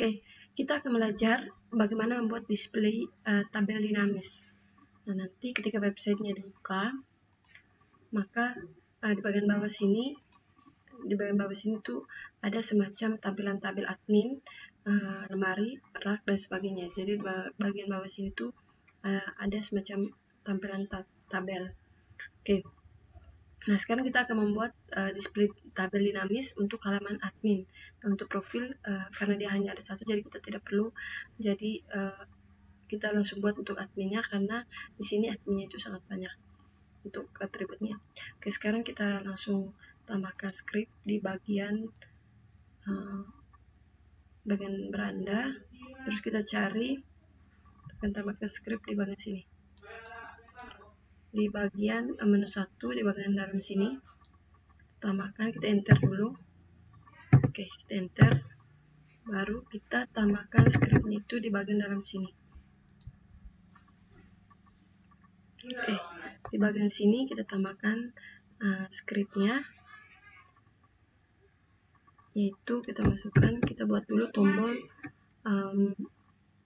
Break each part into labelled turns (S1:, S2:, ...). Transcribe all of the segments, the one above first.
S1: Oke, kita akan belajar bagaimana membuat display tabel dinamis. Nah, nanti ketika websitenya dibuka, maka di bagian bawah sini tuh ada semacam tampilan tabel admin, lemari, rak, dan sebagainya. Jadi di bagian bawah sini tuh ada semacam tampilan tabel. Oke. Nah, sekarang kita akan membuat display tabel dinamis untuk halaman admin. Nah, untuk profil, karena dia hanya ada satu, jadi kita tidak perlu. Jadi kita langsung buat untuk adminnya, karena di sini adminnya itu sangat banyak untuk atributnya. Oke, sekarang kita langsung tambahkan script di bagian beranda. Terus kita cari dan tambahkan script di bagian sini. Di bagian menu 1, di bagian dalam sini, tambahkan, kita enter dulu. Oke, kita enter, baru kita tambahkan scriptnya itu di bagian dalam sini. Oke, di bagian sini kita tambahkan scriptnya, yaitu kita masukkan, kita buat dulu tombol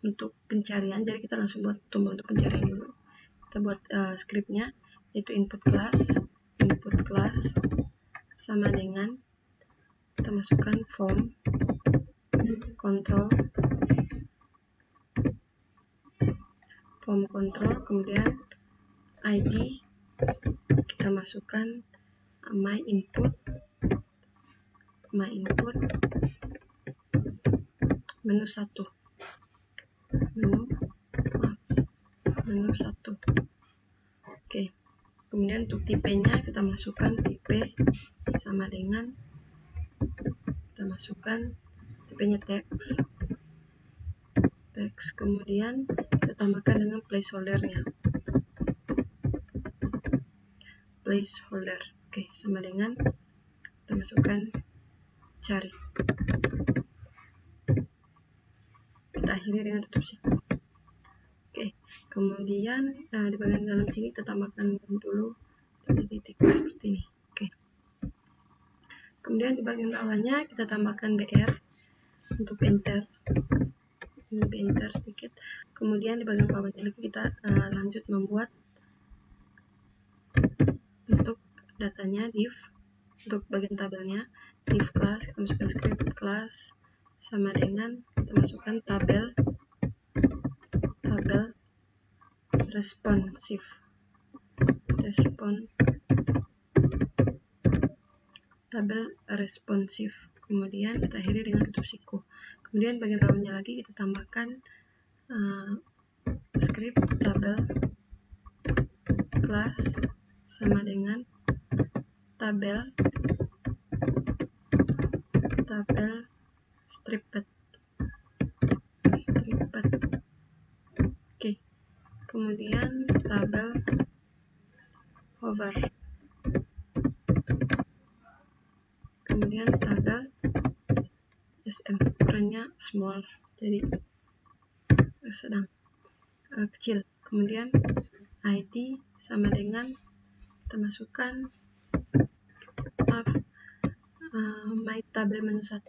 S1: untuk pencarian. Jadi kita langsung buat tombol untuk pencarian dulu. Kita buat scriptnya, yaitu input class sama dengan, kita masukkan form control, kemudian ID, kita masukkan my input menu 1. Oke, kemudian untuk tipenya kita masukkan tipe sama dengan, kita masukkan tipenya teks, kemudian kita tambahkan dengan placeholdernya, oke, sama dengan, kita masukkan cari, kita akhiri dengan tutup siku. Oke, kemudian di bagian dalam sini kita tambahkan dulu titik seperti ini. Oke, kemudian di bagian bawahnya kita tambahkan BR untuk enter, sedikit. Kemudian di bagian bawahnya lagi kita lanjut membuat untuk datanya div, untuk bagian tabelnya div class, kita masukkan script class sama dengan, kita masukkan tabel responsive, kemudian kita akhiri dengan tutup siku. Kemudian bagian bawahnya lagi kita tambahkan script tabel class sama dengan tabel stripped. Oke, kemudian tabel hover, kemudian tabel SM, ukurannya small, jadi sedang kecil. Kemudian ID sama dengan, kita masukkan my tabel menu 1.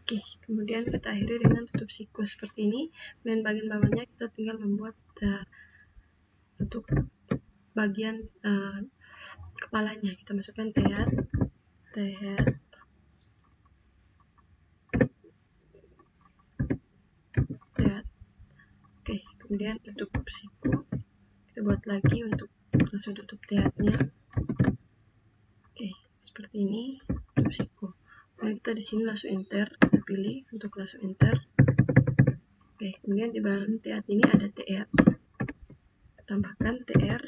S1: Oke, kemudian kita akhiri dengan tutup siku seperti ini. Dan bagian bawahnya kita tinggal membuat untuk bagian kepalanya, kita masukkan tehat. Oke, kemudian tutup siku, kita buat lagi untuk langsung tutup tehatnya. Oke, seperti ini, tutup siku. Nah, kita di sini langsung enter, kita pilih untuk langsung enter. Oke, kemudian di dalam tehat ini ada TR, tambahkan TR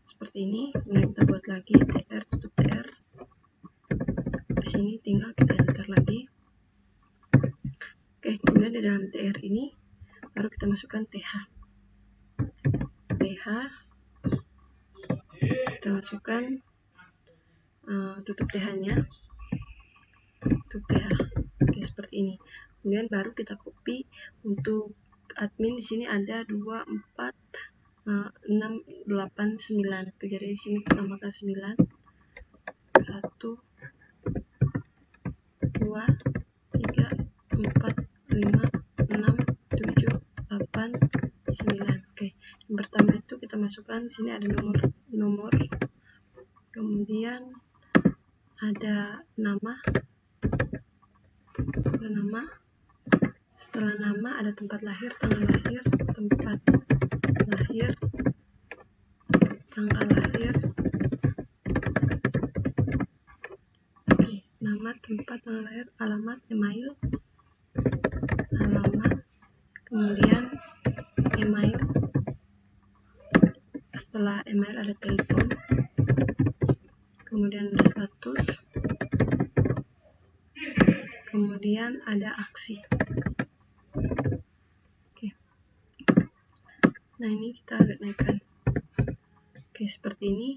S1: seperti ini. Kemudian kita buat lagi TR, tutup TR. Di sini tinggal kita enter lagi. Oke, kemudian di dalam TR ini baru kita masukkan TH, kita masukkan tutup TH-nya, Oke, seperti ini. Kemudian baru kita copy untuk admin. Di sini ada 2, 4, 6, 8, 9. Jadi di sini kita tambahkan 9, 1, masukkan di sini ada nomor, kemudian ada nama. Setelah nama ada tempat lahir, tanggal lahir, tanggal lahir. Oke, nama, tempat, tanggal lahir, alamat, email, kemudian email. Setelah email ada telepon, kemudian ada status, kemudian ada aksi. Oke. Nah, ini kita agak naikkan. Oke, seperti ini.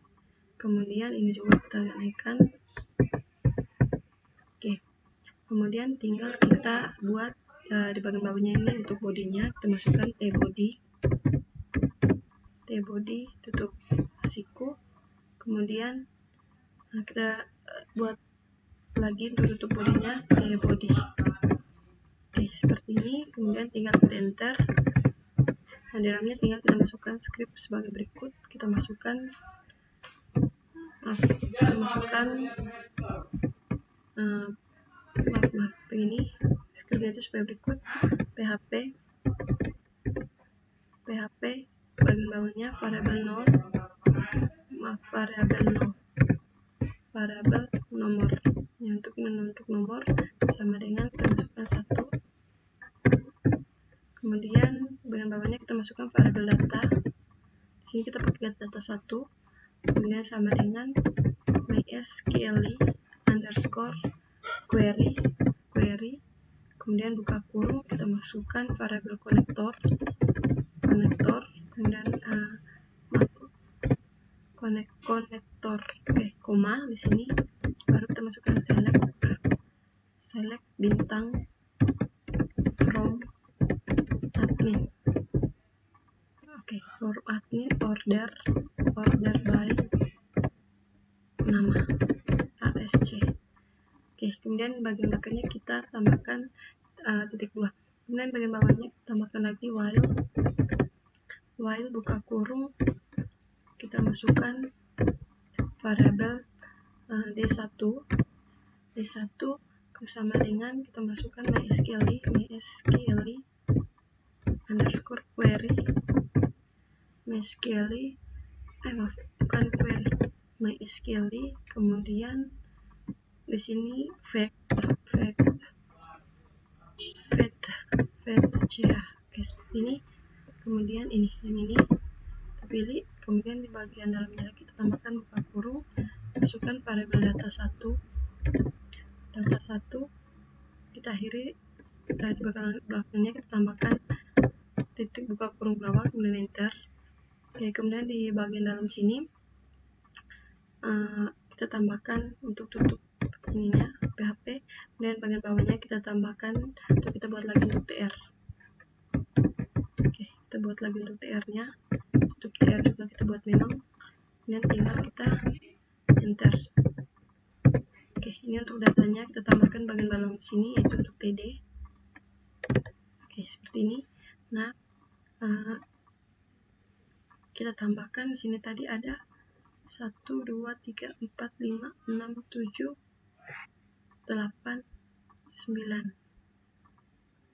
S1: Kemudian ini juga kita agak naikkan. Oke. Kemudian tinggal kita buat di bagian bawahnya ini untuk bodinya kita masukkan T-body, tutup siku. Kemudian kita buat lagi untuk tutup bodinya T-body. Oke, seperti ini. Kemudian tinggal kita enter. Nah, di dalamnya tinggal kita masukkan script sebagai berikut. Kita masukkan begini. Scriptnya itu sebagai berikut. PHP bagian bawahnya variabel nomor. Untuk nomor sama dengan kita masukkan 1. Kemudian bagian bawahnya kita masukkan variabel data. Di sini kita pakai data 1. Kemudian sama dengan mysql underscore query. Kemudian buka kurung, kita masukkan variabel konektor, kemudian konektor, koma di sini. Baru kita masukkan select bintang from admin. For admin order by nama ASC. Kemudian bagian belakangnya kita tambahkan titik 2. Kemudian bagian bawahnya kita tambahkan lagi while buka kurung, kita masukkan variabel D1 sama dengan kita masukkan mysql underscore query, kemudian di sini fetch. Seperti ini. Kemudian yang ini kita pilih. Kemudian di bagian dalamnya kita tambahkan buka kurung, masukkan variabel data 1. Kita akhiri. Di bagian belakangnya kita tambahkan titik buka kurung berawal, kemudian enter. Kemudian di bagian dalam sini kita tambahkan untuk tutup ininya PHP. Kemudian bagian bawahnya kita tambahkan atau kita buat lagi untuk TR. Kita buat lagi untuk TR-nya. Tutup TR juga kita buat memang. Kemudian tinggal kita enter. Ini untuk datanya kita tambahkan bagian dalam sini, yaitu untuk TD. Seperti ini. Nah, kita tambahkan di sini tadi ada 1, 2, 3, 4, 5, 6, 7, 8, 9.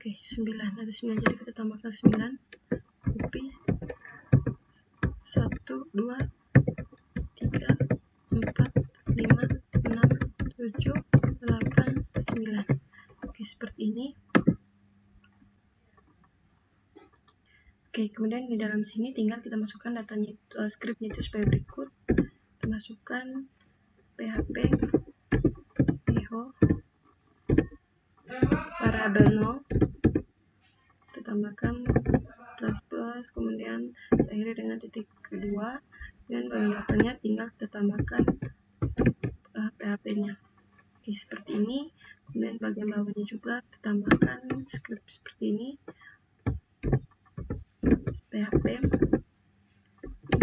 S1: 9 ada 9, jadi kita tambahkan 9. Copy 1, 2, 3, 4, 5, 6, 7, 8, 9. Seperti ini. Kemudian di dalam sini tinggal kita masukkan datanya, scriptnya itu sebagai berikut. Kita masukkan PHP echo variabel no, kita tambahkan plus, kemudian akhirnya dengan titik kedua, dan bagian belakangnya tinggal kita tambahkan PHP-nya. Seperti ini. Kemudian bagian bawahnya juga kita tambahkan script seperti ini, PHP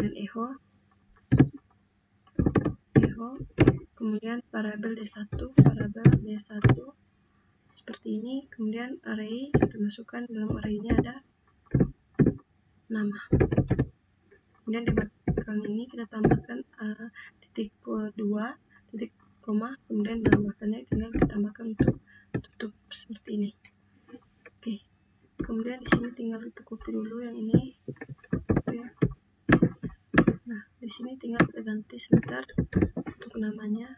S1: dan echo, kemudian variabel D1 seperti ini. Kemudian array kita masukkan, dalam array-nya ada nama. kemudian di belakang ini kita tambahkan titik 2 titik koma, kemudian belakangnya tinggal kita tambahkan untuk tutup seperti ini. Oke, kemudian di sini tinggal kita copy dulu yang ini. Oke. Nah, di sini tinggal kita ganti sebentar untuk namanya.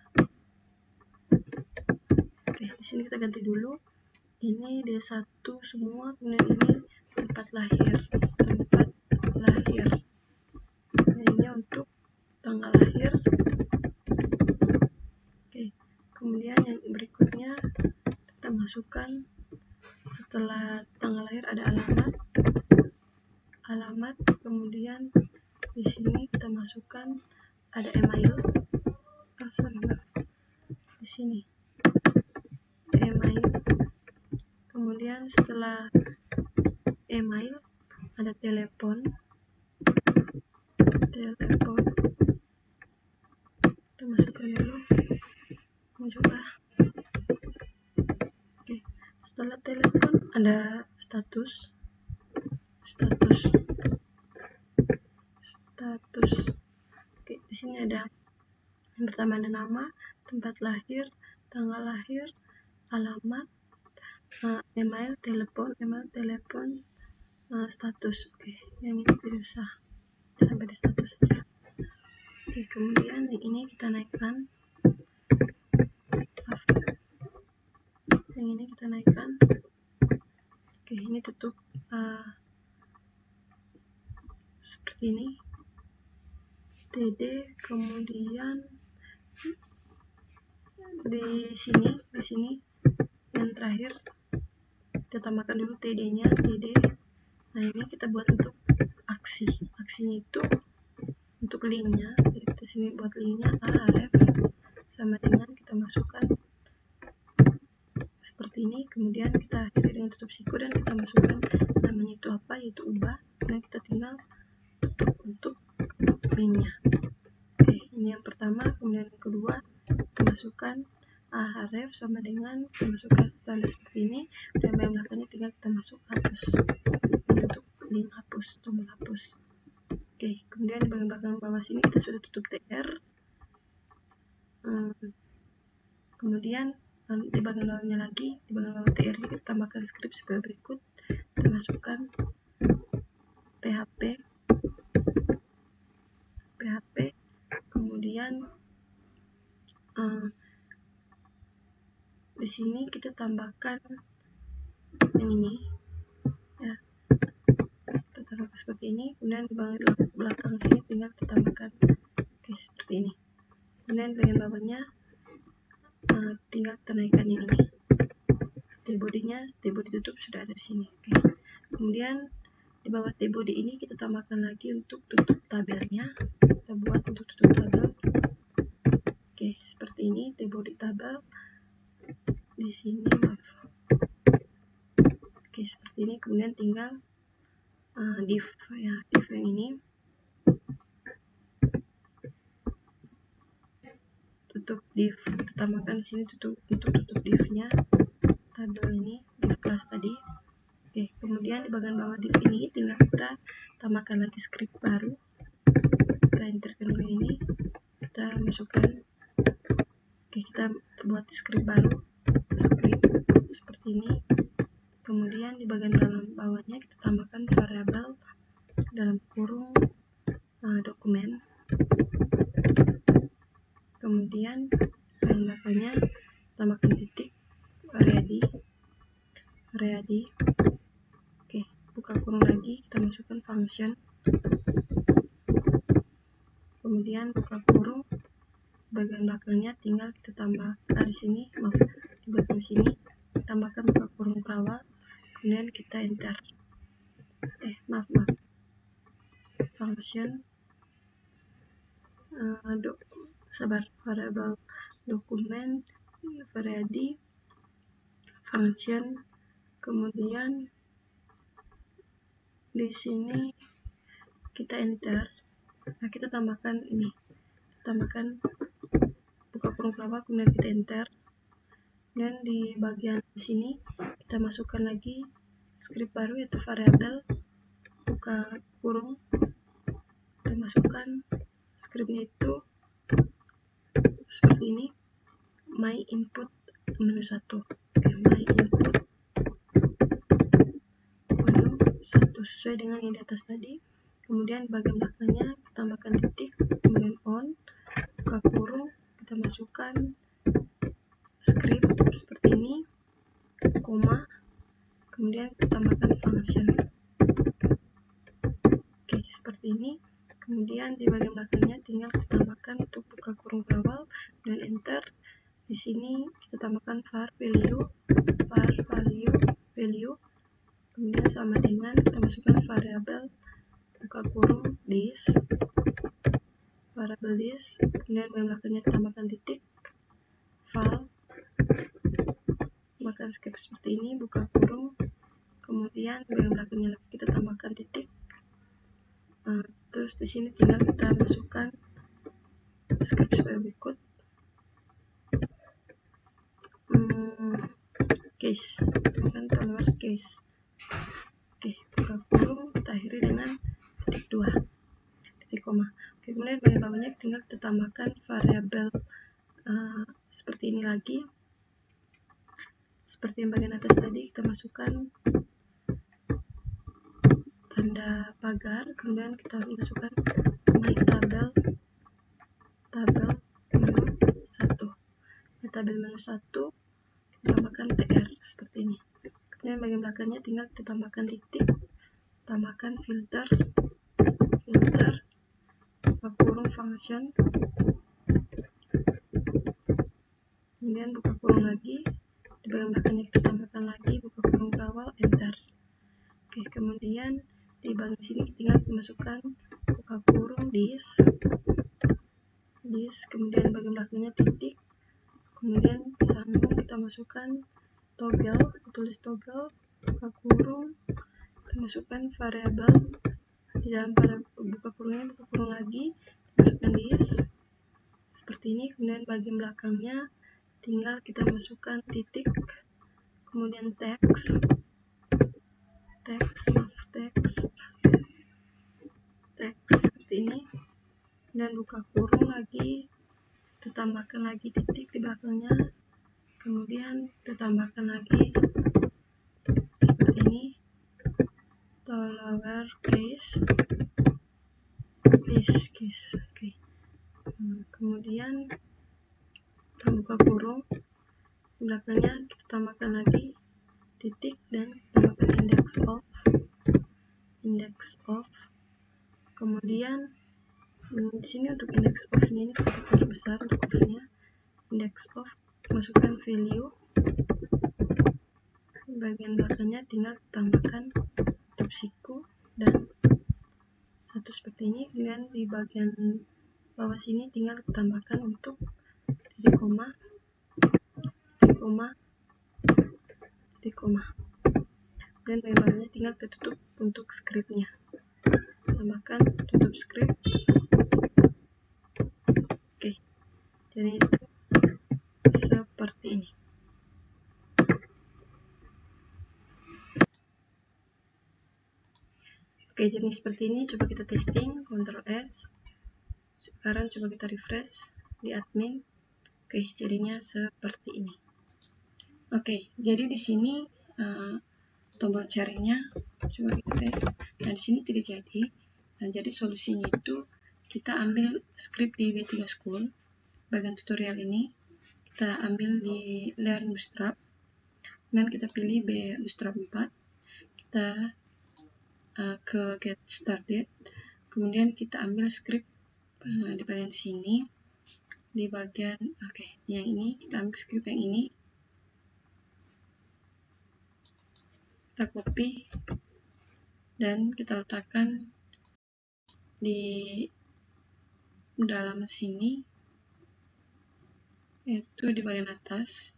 S1: Oke, di sini kita ganti dulu. Ini D1 semua, kemudian ini tempat lahir. Ini untuk tanggal lahir. Oke, kemudian yang berikutnya kita masukkan setelah tanggal lahir ada alamat, kemudian di sini kita masukkan ada email. Di sini email. Kemudian setelah email ada telepon. Kita masukkan dulu. Ini juga. Oke, setelah telepon ada status. Oke, di sini ada yang pertama ada nama, tempat lahir, tanggal lahir, alamat, email, telepon, status. Oke, yang ini tidak usah, sampai di status saja. Oke, kemudian yang ini kita naikkan. Yang ini kita naikkan. Oke, ini tutup seperti ini. TD, kemudian di sini yang terakhir kita tambahkan dulu TD-nya, TD. Nah, ini kita buat untuk aksinya itu untuk linknya. Jadi kita sini buat linknya href sama dengan kita masukkan seperti ini, kemudian kita akhiri dengan tutup siku dan kita masukkan namanya itu apa, yaitu ubah, dan kita tinggal tutup untuk linknya. Oke, ini yang pertama. Kemudian yang kedua kita masukkan href sama dengan kita masukkan standar seperti ini, dan yang belakangnya tinggal kita masuk hapus. Ini untuk link hapus, tombol hapus. Oke, kemudian di bagian belakang bawah sini kita sudah tutup TR. Kemudian di bagian bawahnya lagi, di bagian bawah TR kita tambahkan script sebagai berikut. Kita masukkan PHP, kemudian di sini kita tambahkan yang ini, ya, kita tambahkan seperti ini. Kemudian di bagian belakang sini tinggal kita tambahkan seperti ini. Kemudian bagian bawahnya tinggal kita naikkan yang ini. T-body-nya, T-body tutup sudah ada di sini. Oke. Kemudian di bawah T-body ini kita tambahkan lagi untuk tutup tabelnya. Kita buat untuk tutup tabel. Oke, seperti ini T-body tabel. Di sini Oke, seperti ini. Kemudian tinggal div yang ini. Tutup div, kita tambahkan di sini untuk tutup divnya tabel ini, div class tadi. Oke, kemudian di bagian bawah div ini tinggal kita tambahkan lagi script baru. Kita enterkan dulu ini, kita masukkan. Oke, kita buat script baru, script seperti ini. Kemudian di bagian dalam bawahnya kita tambahkan variabel dalam kurung dokumen. Kemudian belakangnya tambahkan titik ready. Oke, buka kurung lagi, kita masukkan function. Kemudian buka kurung, bagian belakangnya tinggal kita tambah di sini, di belakang sini tambahkan buka kurung kerawal, kemudian kita enter. Function variable dokumen ready function. Kemudian di sini kita enter. Nah, kita tambahkan ini, tambahkan buka kurung kerawal, kemudian kita enter. Dan di bagian sini kita masukkan lagi script baru, yaitu variabel buka kurung, kita masukkan scriptnya itu seperti ini, my input menu 1. My input menu 1 sesuai dengan yang di atas tadi. Kemudian bagian belakangnya kita tambahkan titik, kemudian on, buka kurung, kita masukkan script seperti ini, koma, kemudian kita tambahkan function. Oke, seperti ini. Kemudian di bagian belakangnya tinggal kita tambahkan untuk buka kurung berawal dan enter. Di sini kita tambahkan var value, kemudian sama dengan kita masukkan variabel buka kurung this, variabel this, kemudian bagian belakangnya ditambahkan titik, file, tambahkan script seperti ini, buka kurung, kemudian bagian belakangnya lagi kita tambahkan titik. Terus di sini tinggal kita masukkan script sebagai berikut. Case, kemudian tolerance case. Oke, buka kurung, kita akhiri dengan titik 2, titik koma. Oke, kemudian bagian bawahnya tinggal kita tambahkan variabel seperti ini lagi. Seperti yang bagian atas tadi, kita masukkan tanda pagar, kemudian kita masukkan my tabel menu 1. Tabel menu 1, tambahkan tr seperti ini. Kemudian bagian belakangnya tinggal kita tambahkan titik, tambahkan filter, buka kurung function, kemudian buka kurung lagi, di bagian belakangnya kita tambahkan lagi buka kurung berawal, enter. Oke, kemudian di bagian sini tinggal kita masukkan buka kurung this, kemudian bagian belakangnya titik, kemudian sambung kita masukkan toggle, tulis toggle, buka kurung, kita masukkan variabel, di dalam buka kurungnya buka kurung lagi, masukkan this seperti ini. Kemudian bagian belakangnya tinggal kita masukkan titik, kemudian text seperti ini, dan buka kurung lagi, kita tambahkan lagi titik di belakangnya, kemudian kita tambahkan lagi seperti ini, lower case. Oke. Kemudian kita buka kurung, di belakangnya kita tambahkan lagi titik dan tambahkan index of. Kemudian di sini untuk index of-nya ini kita harus besar untuk of-nya. Index of, masukkan value. Bagian belakangnya tinggal tambahkan top siku dan satu seperti ini. Kemudian di bagian bawah sini tinggal tambahkan untuk titik koma. Dan bagian bawahnya tinggal tutup untuk scriptnya. Tambahkan tutup script. Oke, jadi itu seperti ini. Oke, jadi seperti ini. Coba kita testing, Ctrl S. Sekarang coba kita refresh di admin. Oke, jadinya seperti ini. Oke, jadi di sini tombol carinya coba kita tes. Nah, di sini tidak jadi. Nah, jadi solusinya itu kita ambil script di W3 School. Bagian tutorial ini kita ambil di Learn Bootstrap. Dan kita pilih Bootstrap 4. Kita ke Get Started. Kemudian kita ambil script di bagian sini. Di bagian yang ini kita ambil script yang ini. Kita copy dan kita letakkan di dalam sini, yaitu di bagian atas.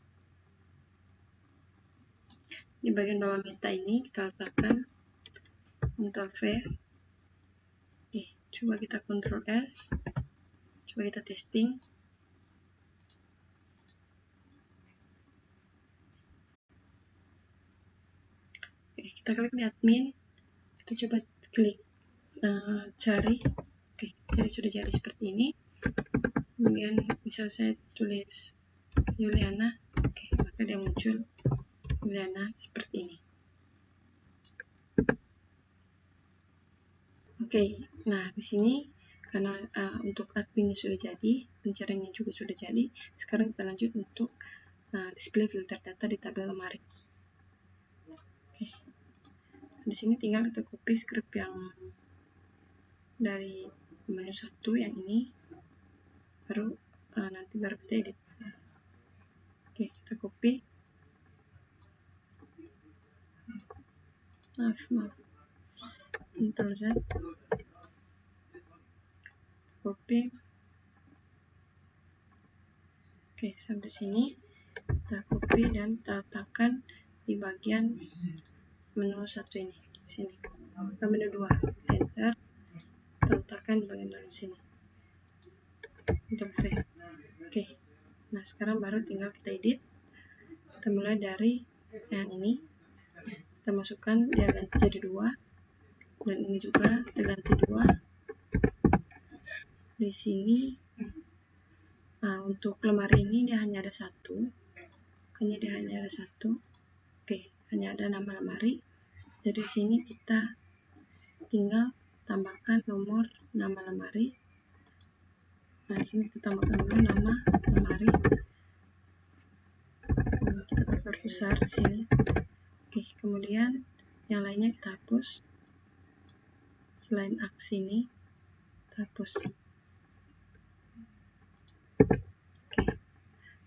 S1: Di bagian bawah meta ini kita letakkan Ctrl V. Oke, coba kita Ctrl S. Coba kita testing. Oke, kita klik di admin. Kita coba klik cari. Oke, jadi sudah jadi seperti ini. Kemudian misal saya tulis Juliana, oke, maka dia muncul Juliana seperti ini. Oke, nah di sini karena untuk adminnya sudah jadi, pencariannya juga sudah jadi, sekarang kita lanjut untuk display filter data di tabel lemari. Oke, di sini tinggal kita copy script yang dari menu 1 yang ini, baru nanti baru kita edit. Oke, kita copy. Maaf. Ctrl Z, copy. Oke, sampai sini kita copy dan kita letakkan di bagian menu 1 ini, sini. Menu 2, enter, kita letakkan di bagian dalam sini. Ctrl V. Oke, nah sekarang baru tinggal kita edit. Kita mulai dari yang ini, kita masukkan, dia ganti jadi 2, dan ini juga kita ganti 2. Di sini untuk lemari ini dia hanya ada 1, makanya dia hanya ada 1. Oke, hanya ada nama lemari. Dari sini kita tinggal tambahkan nomor nama lemari. Nah, di sini kita tambahkan dulu nama lemari. Kita perbesar di sini. Oke, kemudian yang lainnya kita hapus. Selain aksi ini, kita hapus. Oke.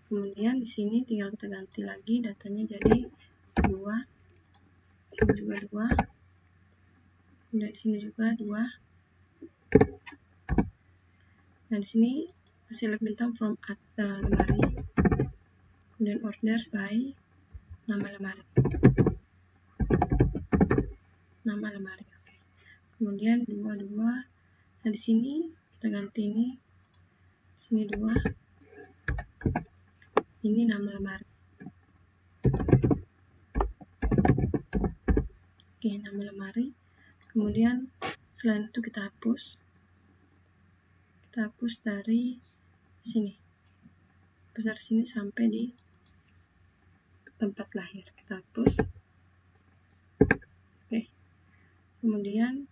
S1: Kemudian di sini tinggal kita ganti lagi datanya jadi 2. Sini juga 2. Kemudian di sini juga 2. Nah, di sini select bintang from lemari. Kemudian order by nama lemari. Nama lemari. Oke. Kemudian 2. Nah, di sini kita ganti ini. Sini 2. Ini nama lemari. Oke, nama lemari. Kemudian selain itu kita hapus. Kita hapus dari sini. Besar sini sampai di tempat lahir. Kita hapus. Oke. Kemudian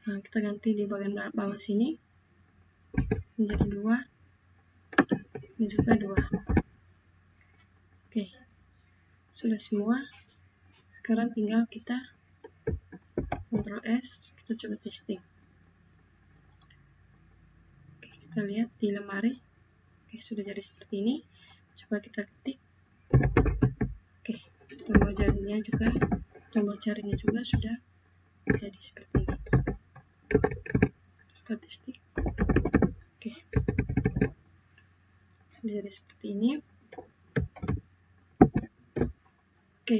S1: kita ganti di bagian bawah sini menjadi 2. Ini juga 2. Oke. Sudah semua. Sekarang tinggal kita Ctrl S, kita coba testing. Oke, kita lihat di lemari. Oke, sudah jadi seperti ini. Coba kita ketik. Oke, tombol carinya juga sudah jadi seperti ini. Statistik. Oke, sudah jadi seperti ini. Oke,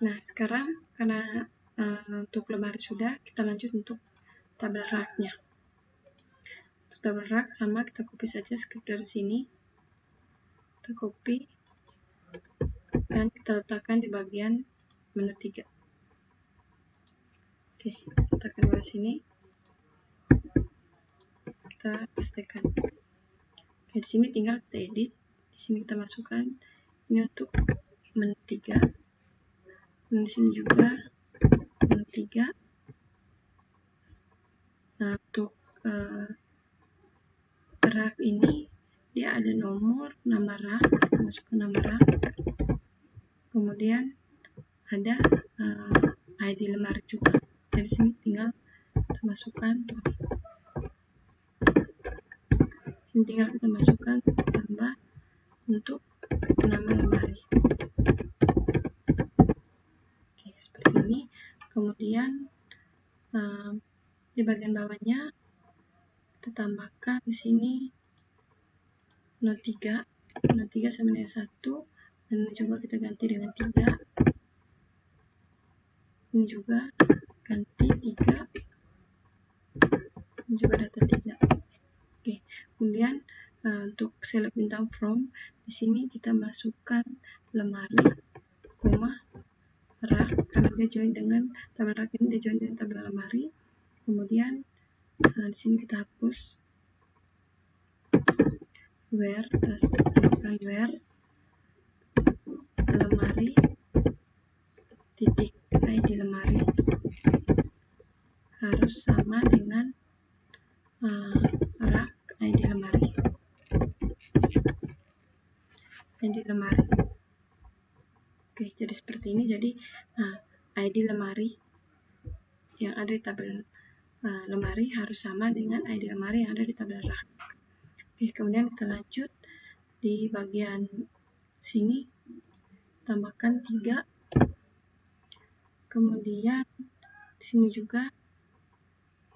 S1: nah sekarang karena untuk lemari sudah, kita lanjut untuk tabel rak-nya. Untuk tabel rak sama, kita copy saja script dari sini. Kita copy dan kita letakkan di bagian menu 3. Oke, letakkan di bawah sini. Kita pastekan. Oke, di sini tinggal kita edit. Di sini kita masukkan ini untuk menu 3. Dan di sini juga menu 3. Nah, untuk rak ini dia ada nomor, nama rak, kita masukkan nama rak. Kemudian ada ID lemari juga. Dari sini tinggal kita masukkan. Sini tinggal kita masukkan tambah untuk nama lemari. Oke, seperti ini. Kemudian di bagian bawahnya kita tambahkan di sini menu 3 sama dengan 1, dan ini juga kita ganti dengan 3. Ini juga ganti 3. Ini juga data 3. Oke, kemudian untuk select bintang from, di sini kita masukkan lemari, rak, karena dia join dengan tabel rak ini, dia join dengan tabel lemari. Kemudian Nah, di sini kita hapus where, kita tambahkan where lemari titik ID lemari harus sama dengan rak ID lemari. Oke, jadi seperti ini. Jadi ID lemari yang ada di tabel lemari harus sama dengan ID lemari yang ada di tabel rak. Oke, kemudian kita lanjut di bagian sini, tambahkan 3. Kemudian di sini juga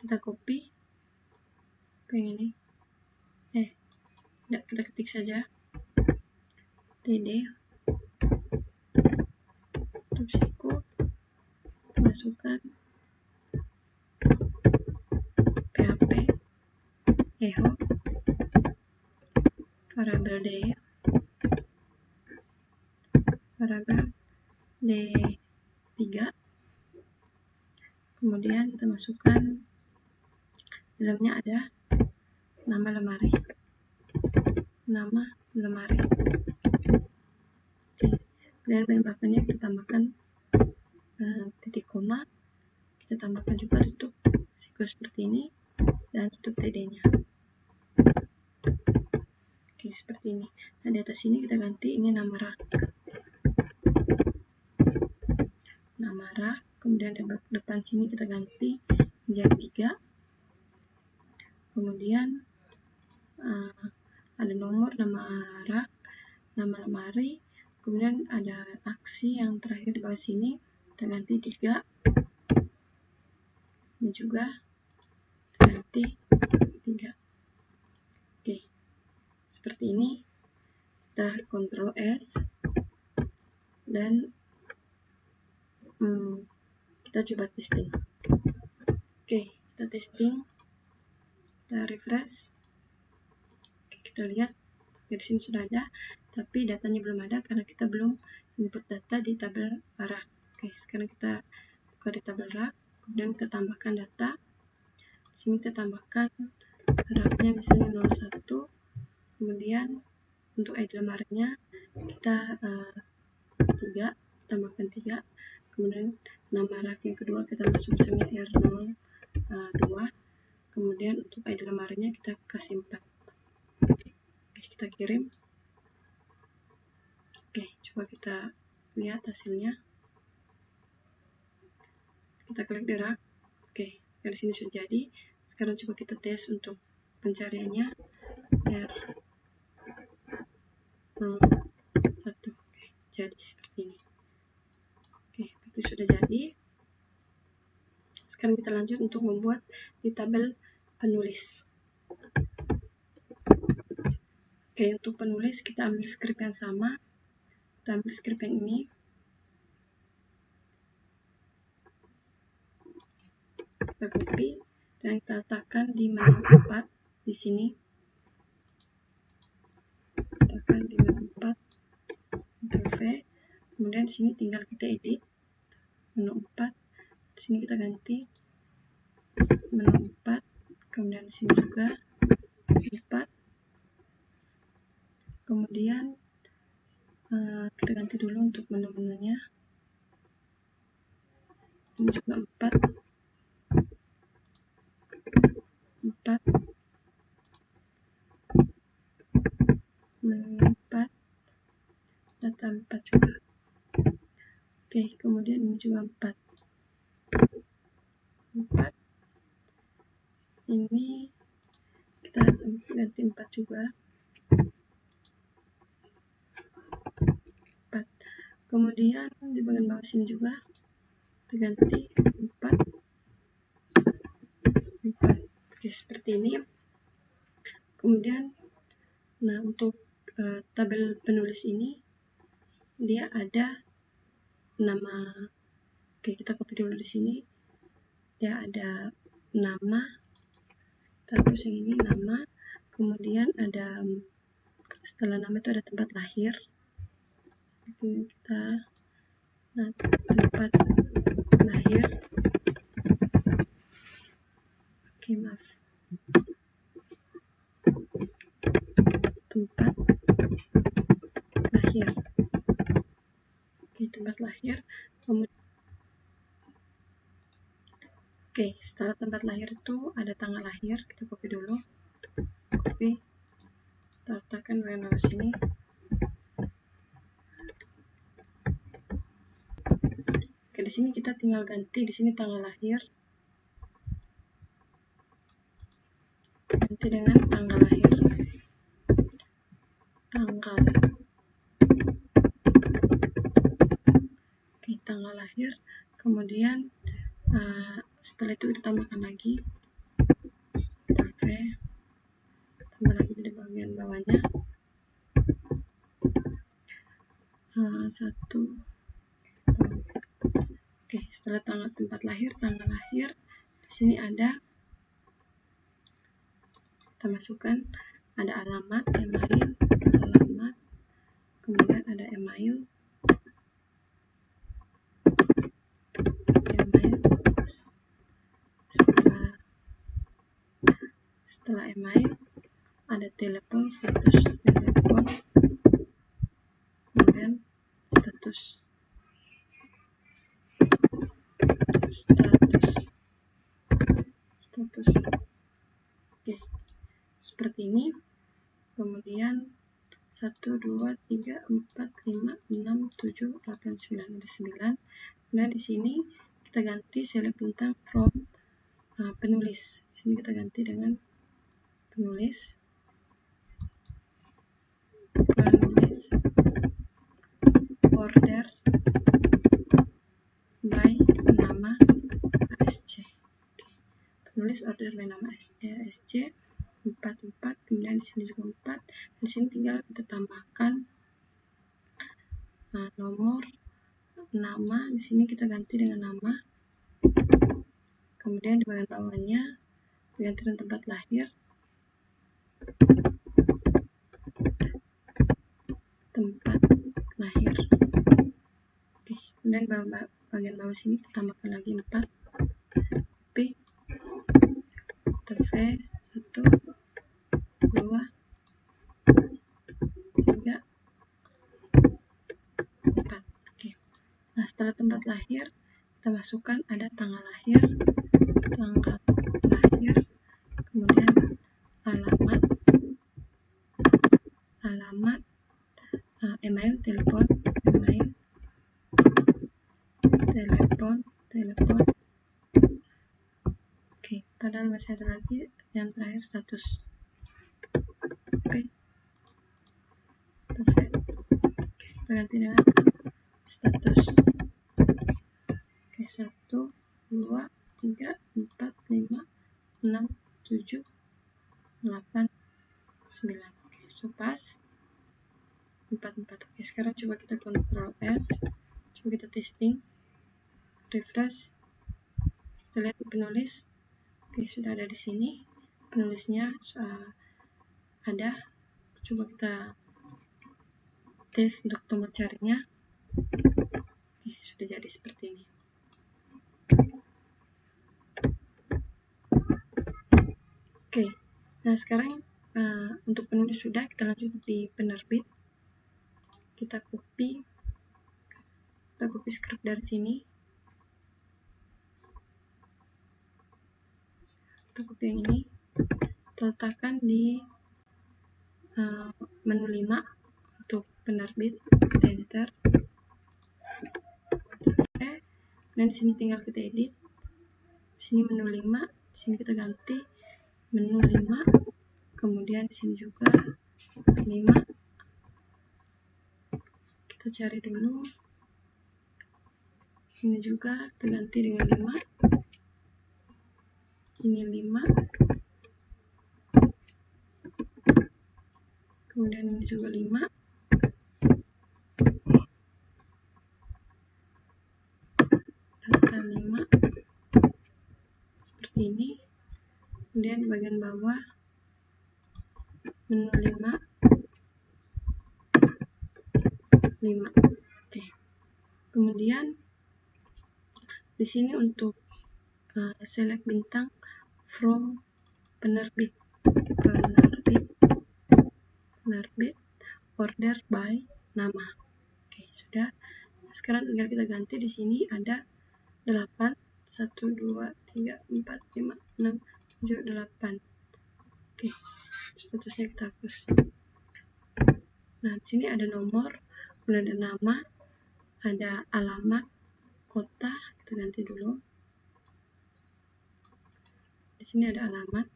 S1: kita copy ke ini. Kita ketik saja TD Topsiko, masukkan PHP echo variabel D3, kemudian kita masukkan dalamnya ada nama lemari. Kemudian bagian belakangnya kita tambahkan titik koma, kita tambahkan juga tutup siklus seperti ini dan tutup TD-nya. Oke, seperti ini. Nah, di atas ini kita ganti ini nama rak, kemudian di depan sini kita ganti menjadi 3. Kemudian ada nomor, nama rak, nama lemari, kemudian ada aksi yang terakhir di bawah sini kita ganti 3. Ini juga kita ganti 3. Oke, seperti ini. Kita Ctrl S dan kita coba testing. Oke, kita testing, kita refresh. Oke, kita lihat di sini sudah ada, tapi datanya belum ada karena kita belum input data di tabel rak. Oke, sekarang kita buka di tabel rak, kemudian kita tambahkan data. Di sini kita tambahkan raknya misalnya 01, kemudian untuk ID lemarinya kita 3, tambahkan 3, kemudian nama rak yang kedua kita masuk misalnya R02, kemudian untuk ID lemarinya kita kasih 4. Oke, kita kirim. Oke, coba kita lihat hasilnya. Kita klik di rak. Oke, dari sini sudah jadi. Sekarang coba kita tes untuk pencariannya R01. Oke, jadi seperti ini. Oke, itu sudah jadi. Sekarang kita lanjut untuk membuat di tabel penulis. Oke, untuk penulis kita ambil script yang sama. Kita ambil script yang ini. Kita copy dan kita letakkan di menu 4 di sini. Letakkan di menu 4. Ctrl V. Kemudian di sini tinggal kita edit menu 4. Di sini kita ganti menu 4. Kemudian di sini juga 4. Kemudian kita ganti dulu untuk menu-menunya. Ini juga 4. Menu 4. Data 4 juga. Oke, kemudian ini juga 4. Ini kita ganti 4 juga. 4. Kemudian di bagian bawah sini juga kita ganti 4. Oke, seperti ini. Kemudian untuk tabel penulis ini dia ada nama. Oke, kita copy dulu di sini. Dia ada nama, terus yang ini nama, kemudian ada setelah nama itu ada tempat lahir. Kita tempat lahir. Oke, maaf. tempat lahir. Oke, tempat lahir. Oke, setelah tempat lahir itu ada tanggal lahir, kita copy dulu. Copy, kita letakkan bagian bawah sini. Oke, di sini kita tinggal ganti di sini tanggal lahir. Ganti dengan tanggal lahir. Oke, tanggal lahir. Kemudian setelah itu kita tambahkan lagi tambah lagi di bagian bawahnya 1. Oke, setelah tempat lahir, tanggal lahir, di sini ada, kita masukkan, ada alamat, email, kemudian ada email, setelah email ada telepon, status telepon, kemudian status. Oke, seperti ini. Kemudian 1, 2, 3, 4, 5, 6, 7, 8, 9, ada 9. Nah, di sini kita ganti select bintang from penulis. Di sini kita ganti dengan penulis order by nama ASC. Penulis order by nama ASC 44, kemudian di sini juga 4. Di sini tinggal kita tambahkan nomor, nama, di sini kita ganti dengan nama. Kemudian di bagian bawahnya ganti dengan tempat lahir. Oke, kemudian bagian bawah sini kita tambahkan lagi 4. P, V, 1, 2, 3, 4. Oke. Nah, setelah tempat lahir kita masukkan ada tanggal lahir, kemudian alamat, email, telepon. Oke, padahal masih ada lagi yang terakhir status. Oke, perfect. Kita ganti dengan status. Oke, 1, 2, 3, 4, 5, 6, 7, 8, 9. Oke, so pas 44. Oke, sekarang coba kita Ctrl S, coba kita testing, refresh, kita lihat di penulis. Oke, sudah ada di sini penulisnya, ada. Coba kita tes untuk tombol carinya. Oke, sudah jadi seperti ini. Oke, nah sekarang untuk penulis sudah, kita lanjut di penerbit. Kita copy script dari sini. Kita copy yang ini, kita letakkan di menu 5 untuk penerbit, enter. Dan di sini tinggal kita edit. Di sini menu 5, di sini kita ganti menu 5, kemudian di sini juga 5. Kita cari dulu. Ini juga kita ganti dengan 5. Ini 5. Kemudian ini juga 5. Data 5. Seperti ini. Kemudian di bagian bawah menu 5. Oke. Kemudian di sini untuk select bintang from penerbit. penerbit, order by nama. Oke, sudah. Nah, sekarang tinggal kita ganti. Di sini ada 8, 1, 2, 3, 4, 5, 6, 7, 8. Oke, statusnya kita hapus. Nah, di sini ada nomor, kemudian ada nama, ada alamat, kota. Kita ganti dulu. Di sini ada alamat,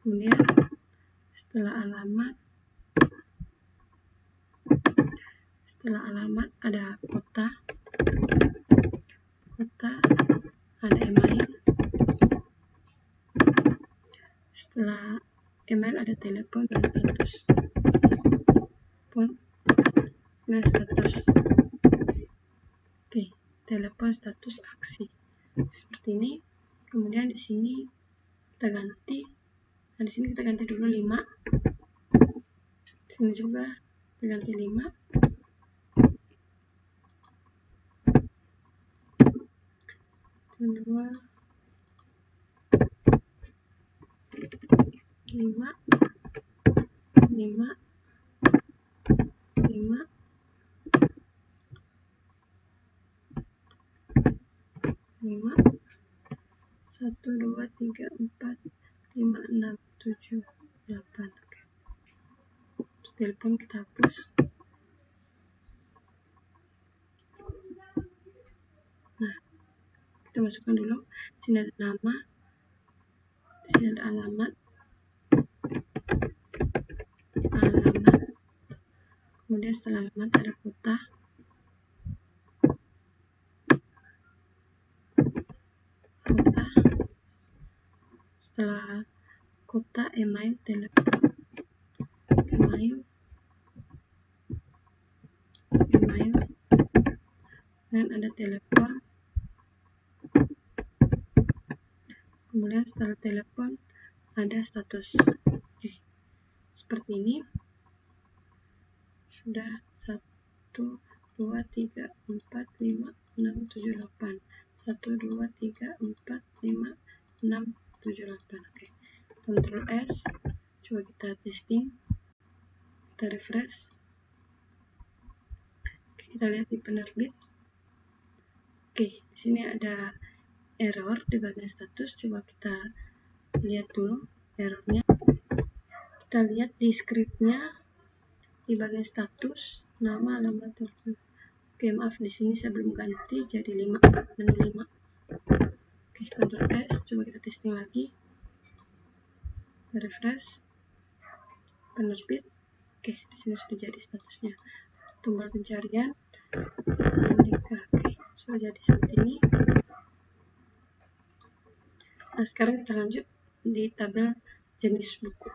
S1: kemudian setelah alamat ada kota, ada email, setelah email ada telepon dan status. Oke, telepon, status, aksi. Seperti ini. Kemudian di sini kita ganti. Nah, di sini kita ganti dulu 5. Di sini juga kita ganti 5. Kedua 5 5 5 5 1 2 3 4 5 6 7 8. Oke. Telepon kita hapus. Nah, kita masukkan dulu. Sini ada nama, sini ada alamat, kemudian setelah alamat ada kota, setelah kota email, telepon, email, dan ada telepon, kemudian setelah telepon ada status. Oke, seperti ini. Sudah 1 2 3 4 5 6 7 8. 1 2 3 4 5 6 7 8. Oke. Ctrl S. Coba kita testing. Kita refresh. Oke, kita lihat di penerbit. Oke, di sini ada error di bagian status. Coba kita lihat dulu errornya. Kita lihat di scriptnya di bagian status, nama, alamat, telepon. Oke, maaf, di sini saya belum ganti jadi 5, menu 5. Oke, Ctrl S. Coba kita testing lagi. Refresh. Penerbit. Oke, di sini sudah jadi statusnya. Tombol pencarian. Oke, sudah jadi seperti ini. Nah, sekarang kita lanjut di tabel jenis buku.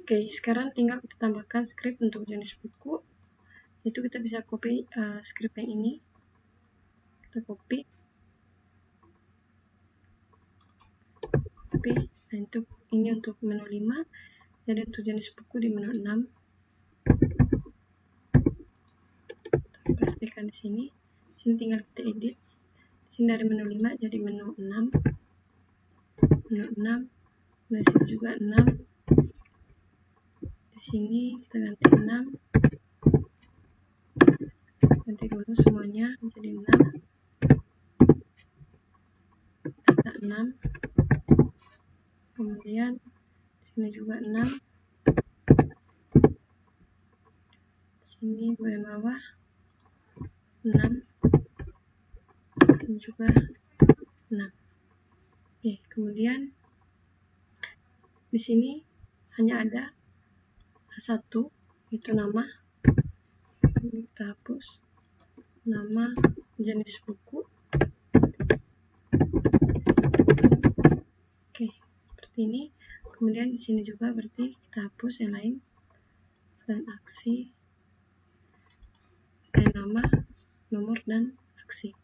S1: Oke, sekarang tinggal kita tambahkan script untuk jenis buku. Itu kita bisa copy script yang ini. Kita copy. Nah, ini untuk menu 5. Jadi untuk jenis buku di menu 6. Kita pastikan di sini. Di sini tinggal kita edit. Di sini dari menu 5 jadi menu 6. Menu 6. Di sini juga 6. Di sini kita ganti 6. Ganti dulu semuanya menjadi 6. Data 6. Kemudian di sini juga 6. Di sini bagian bawah 6. Ini juga 6. Oke, kemudian di sini hanya ada satu, itu nama. Ini kita hapus. Nama, jenis buku. Oke, seperti ini. Kemudian di sini juga berarti kita hapus yang lain. Selain aksi, selain nama, nomor, dan aksi.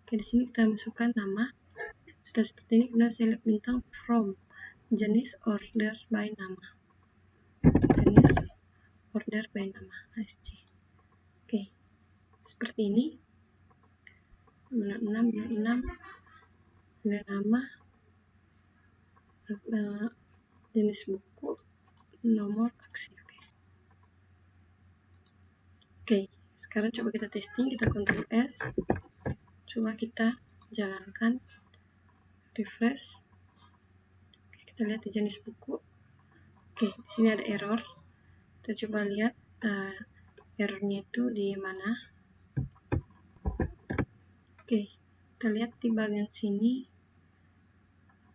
S1: Oke, di sini kita masukkan nama. Sudah seperti ini. Kemudian select bintang from, jenis order by nama. Jenis order by nama ASC. Oke, seperti ini. Menu 6, ada nama, jenis buku, nomor aksi. Oke, sekarang coba kita testing, kita Ctrl S, coba kita jalankan, refresh. Oke, kita lihat di jenis buku. Oke, di sini ada error. Kita coba lihat errornya itu di mana. Oke, kita lihat di bagian sini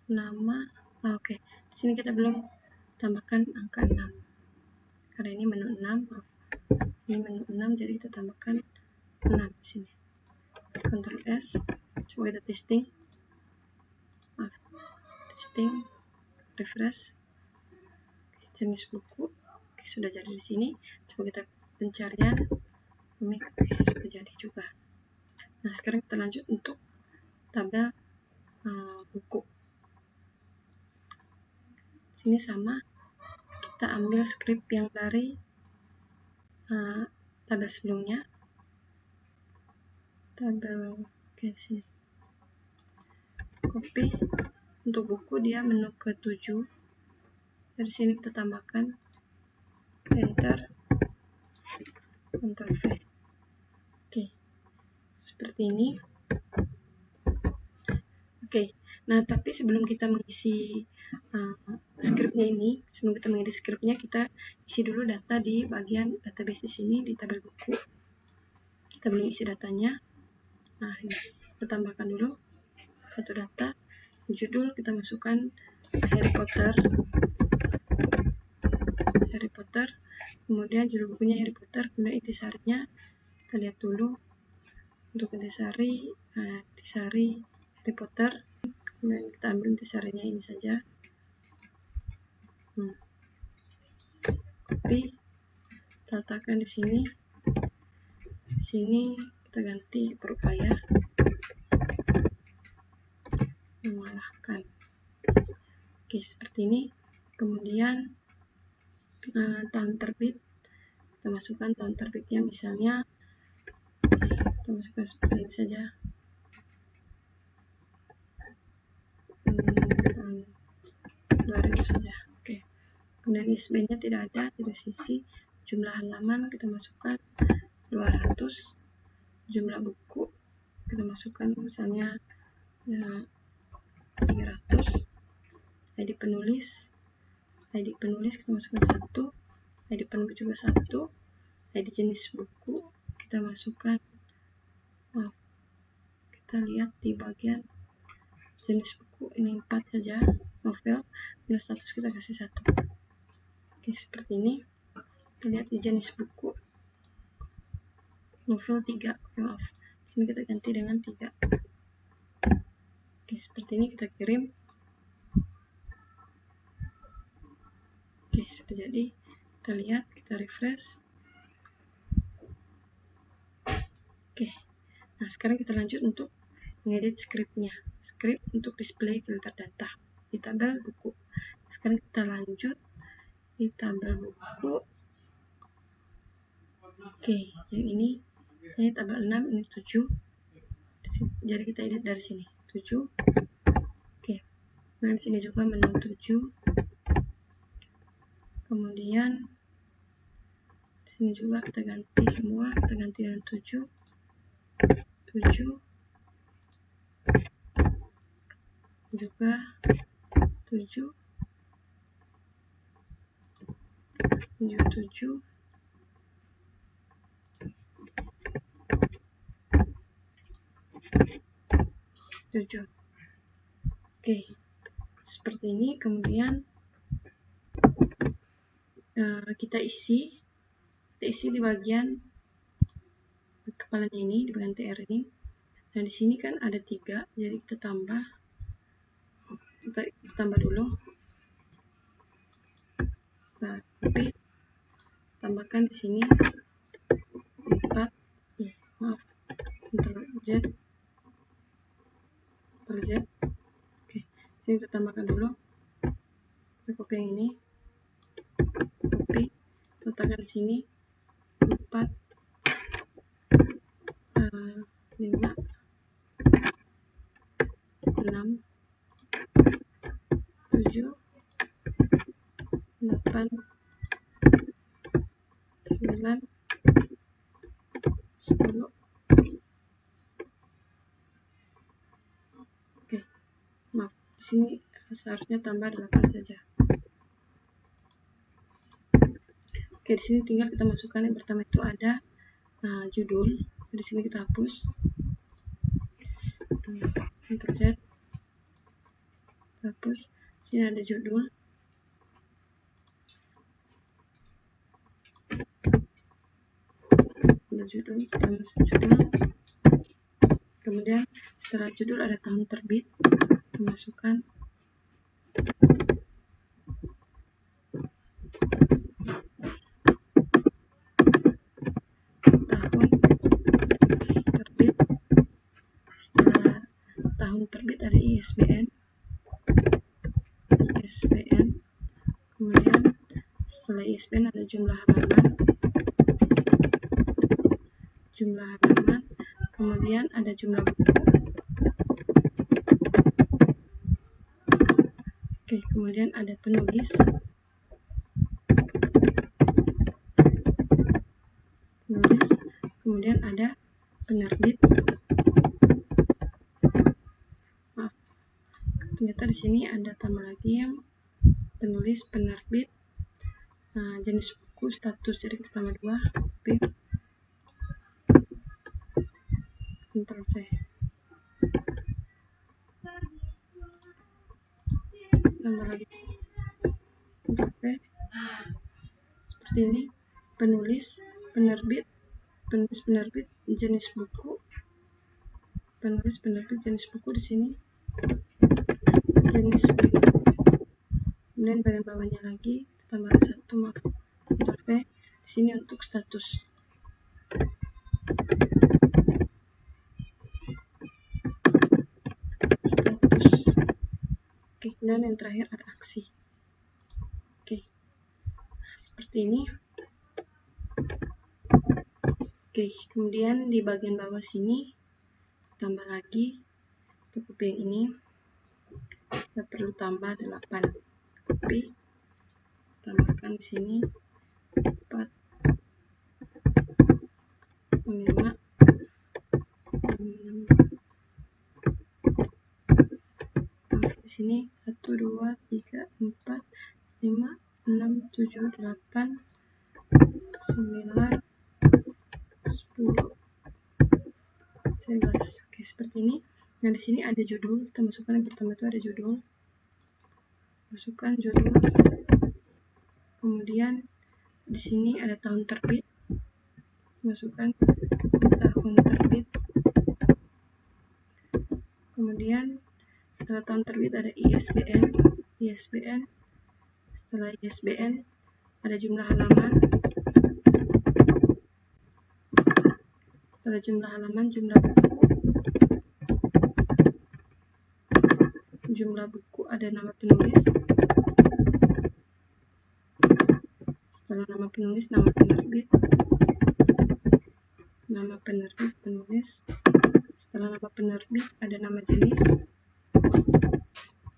S1: nama. Oke, di sini kita belum tambahkan angka 6 karena ini menu 6. Ini menu 6, jadi kita tambahkan 6 di sini. Ctrl S, coba kita testing. Testing, refresh. Jenis buku. Oke, sudah jadi di sini. Coba kita pencarian komik. Oke, sudah jadi juga. Nah, sekarang kita lanjut untuk tabel buku. Sini sama, kita ambil script yang dari tabel sebelumnya. Tabel, oke, sini. Copy. Untuk buku dia menu ke-7. Dari sini kita tambahkan, enter, Ctrl V. Oke, seperti ini. Oke, nah tapi sebelum kita mengisi scriptnya ini, sebelum kita mengisi scriptnya, kita isi dulu data di bagian database di sini di tabel buku. Kita belum isi datanya. Nah, ini kita tambahkan dulu satu data. Judul kita masukkan Harry Potter. Kemudian judul bukunya Harry Potter. Kemudian intisarinya kita lihat dulu. Untuk intisari Harry Potter. Kemudian kita ambil intisarinya ini saja. Copy, kita letakkan di sini. Di sini kita ganti berupaya mengalahkan. Oke, seperti ini. Kemudian tahun terbit, kita masukkan tahun terbitnya, misalnya kita masukkan seperti ini saja. Tahun 2000 saja. Oke. Kemudian ISBN-nya tidak ada, tidak sisi. Jumlah halaman kita masukkan 200. Jumlah buku kita masukkan misalnya 300. ID penulis kita masukkan 1. ID penulis juga 1. ID jenis buku kita masukkan. Kita lihat di bagian jenis buku ini 4 saja. Novel, plus status kita kasih 1. Oke, seperti ini. Kita lihat di jenis buku novel 3. Maaf, sini kita ganti dengan 3. Oke, seperti ini kita kirim. Oke, sudah jadi. Kita lihat, kita refresh. Oke, nah sekarang kita lanjut untuk mengedit scriptnya. Script untuk display filter data di tabel buku. Sekarang kita lanjut di tabel buku. Oke, yang ini tabel 6, ini 7. Jadi kita edit dari sini 7. Oke, nah di sini juga menu 7. Kemudian di sini juga kita ganti semua, kita ganti dengan 7. Juga 7. 7. Oke, seperti ini. Kemudian kita isi di bagian kepalanya ini, di bagian TR ini. Nah, di sini kan ada 3, jadi kita tambah dulu. Nah, copy, tambahkan di sini 4. Maaf, Ctrl Z. Oke, sini kita tambahkan dulu. Kita copy yang ini, letakkan di sini 4, 5, 6, 7, 8, 9, 10. Oke, maaf, di sini seharusnya tambah 8 saja. Oke, di sini tinggal kita masukkan yang pertama itu ada judul. Di sini kita hapus. Ctrl Z. Hapus. Di sini ada judul. Ada judul, kita masuk judul. Kemudian setelah judul ada tahun terbit. Kita masukkan tahun terbit ada ISBN, kemudian setelah ISBN ada jumlah halaman, kemudian ada jumlah buku. Oke, kemudian ada penulis, kemudian ada penerbit. Ternyata di sini ada tambah lagi yang penulis, penerbit, jenis buku, status, jadi kita tambah 2, Ctrl V. Tambah lagi, Ctrl V. Seperti ini, penulis, penerbit, jenis buku, penulis, penerbit, jenis buku di sini. Jenis buku. Kemudian bagian bawahnya lagi tambah 1, Ctrl V. Di sini untuk status. Oke, kemudian yang terakhir ada aksi. Oke, seperti ini. Oke, kemudian di bagian bawah sini tambah lagi untuk copy yang ini. Kita perlu tambah 8 copy. Tambahkan di sini 4, 5, 6. Di sini 1, 2, 3, 4, 5, 6, 7, 8, 9, 10, 11. Oke, seperti ini. Nah, di sini ada judul. Kita masukkan yang pertama itu ada judul. Masukkan judul. Kemudian di sini ada tahun terbit. Masukkan tahun terbit. Kemudian setelah tahun terbit ada ISBN. Setelah ISBN ada jumlah halaman. Setelah jumlah halaman, jumlah buku. Jumlah buku ada nama penulis. Setelah nama penulis, nama penerbit. Nama penerbit, penulis. Setelah nama penerbit ada nama jenis.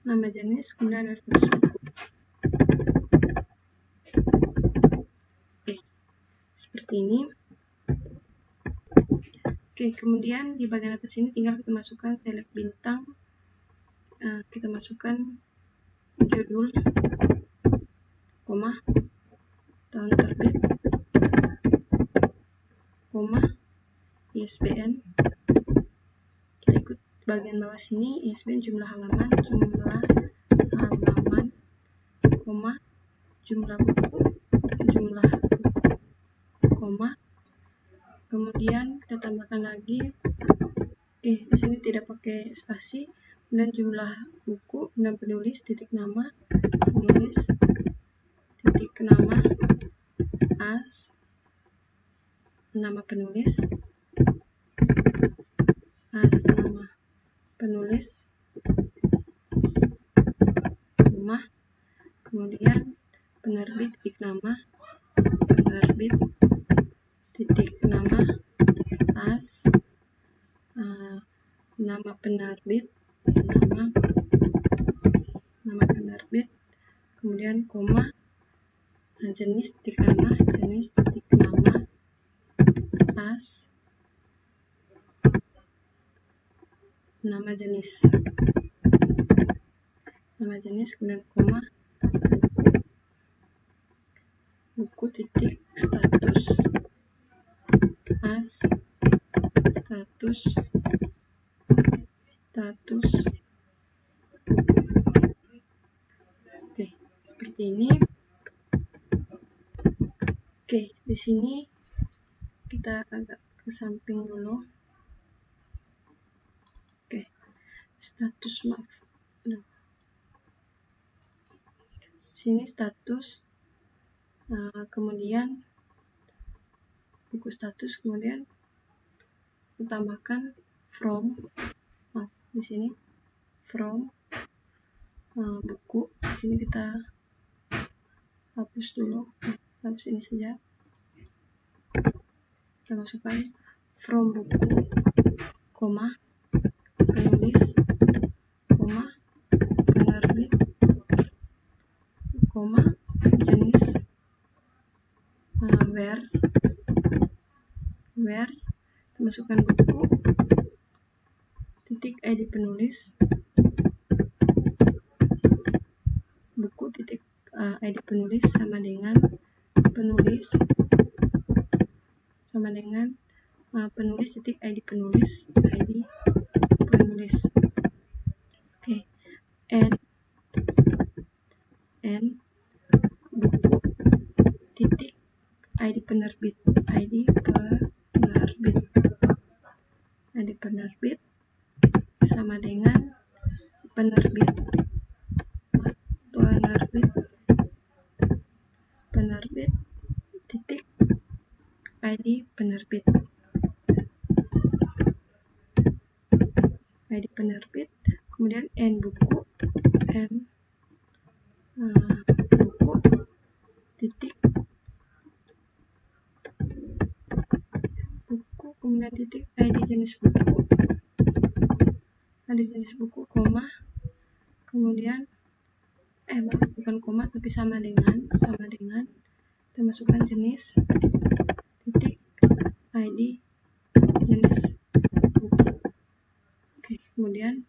S1: Nama jenis, kemudian ada status buku. Oke, seperti ini. Oke, kemudian di bagian atas ini tinggal kita masukkan select bintang. Kita masukkan judul, koma, tahun terbit, koma, ISBN. Kita ikut bagian bawah sini, ISBN, jumlah halaman, koma, jumlah buku, koma. Kemudian kita tambahkan lagi. Oke, di sini tidak pakai spasi. Kemudian jumlah buku, dan penulis, titik nama, penulis, titik nama, as, nama penulis, as, nama penulis, rumah, kemudian penerbit, titik nama, penerbit, titik nama, as, nama penerbit, nama penerbit, kemudian koma, jenis titik nama as nama jenis kemudian koma buku titik status as status oke, seperti ini. Oke, di sini kita agak ke samping dulu. Oke, status maaf. Sini status, kemudian buku status, kemudian tambahkan from. Di sini from buku. Di sini kita hapus dulu. Hapus ini saja. Kita masukkan from buku, koma penulis, koma penerbit, koma jenis, where masukkan buku titik ID penulis, buku titik ID penulis sama dengan penulis titik ID penulis. Oke, and buku titik ID penerbit sama dengan penerbit titik ID penerbit kemudian n buku titik buku kemudian titik ID jenis buku, koma kemudian bukan koma tapi sama dengan kita masukkan jenis titik ID jenis buku. Oke, kemudian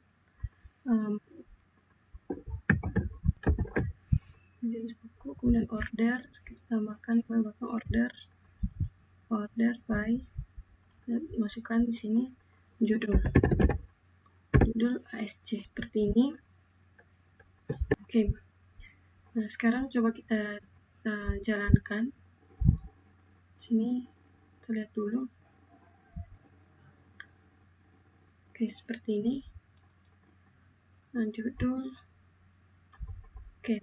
S1: jenis buku, kemudian order kita tambahkan order by, masukkan di sini judul ASC seperti ini. Oke, nah sekarang coba kita jalankan. Sini kita lihat dulu. Oke, seperti ini. Nah, judul. Oke,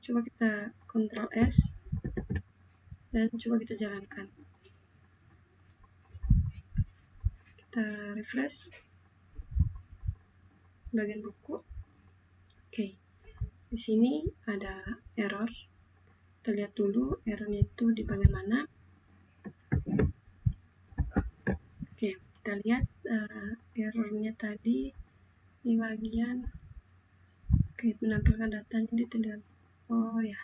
S1: coba kita Ctrl S dan coba kita jalankan. Kita refresh bagian buku. Oke, di sini ada error. Kita lihat dulu errornya itu di bagian mana. Oke, kita lihat errornya tadi di bagian menampilkan datanya di tidak. Oh ya.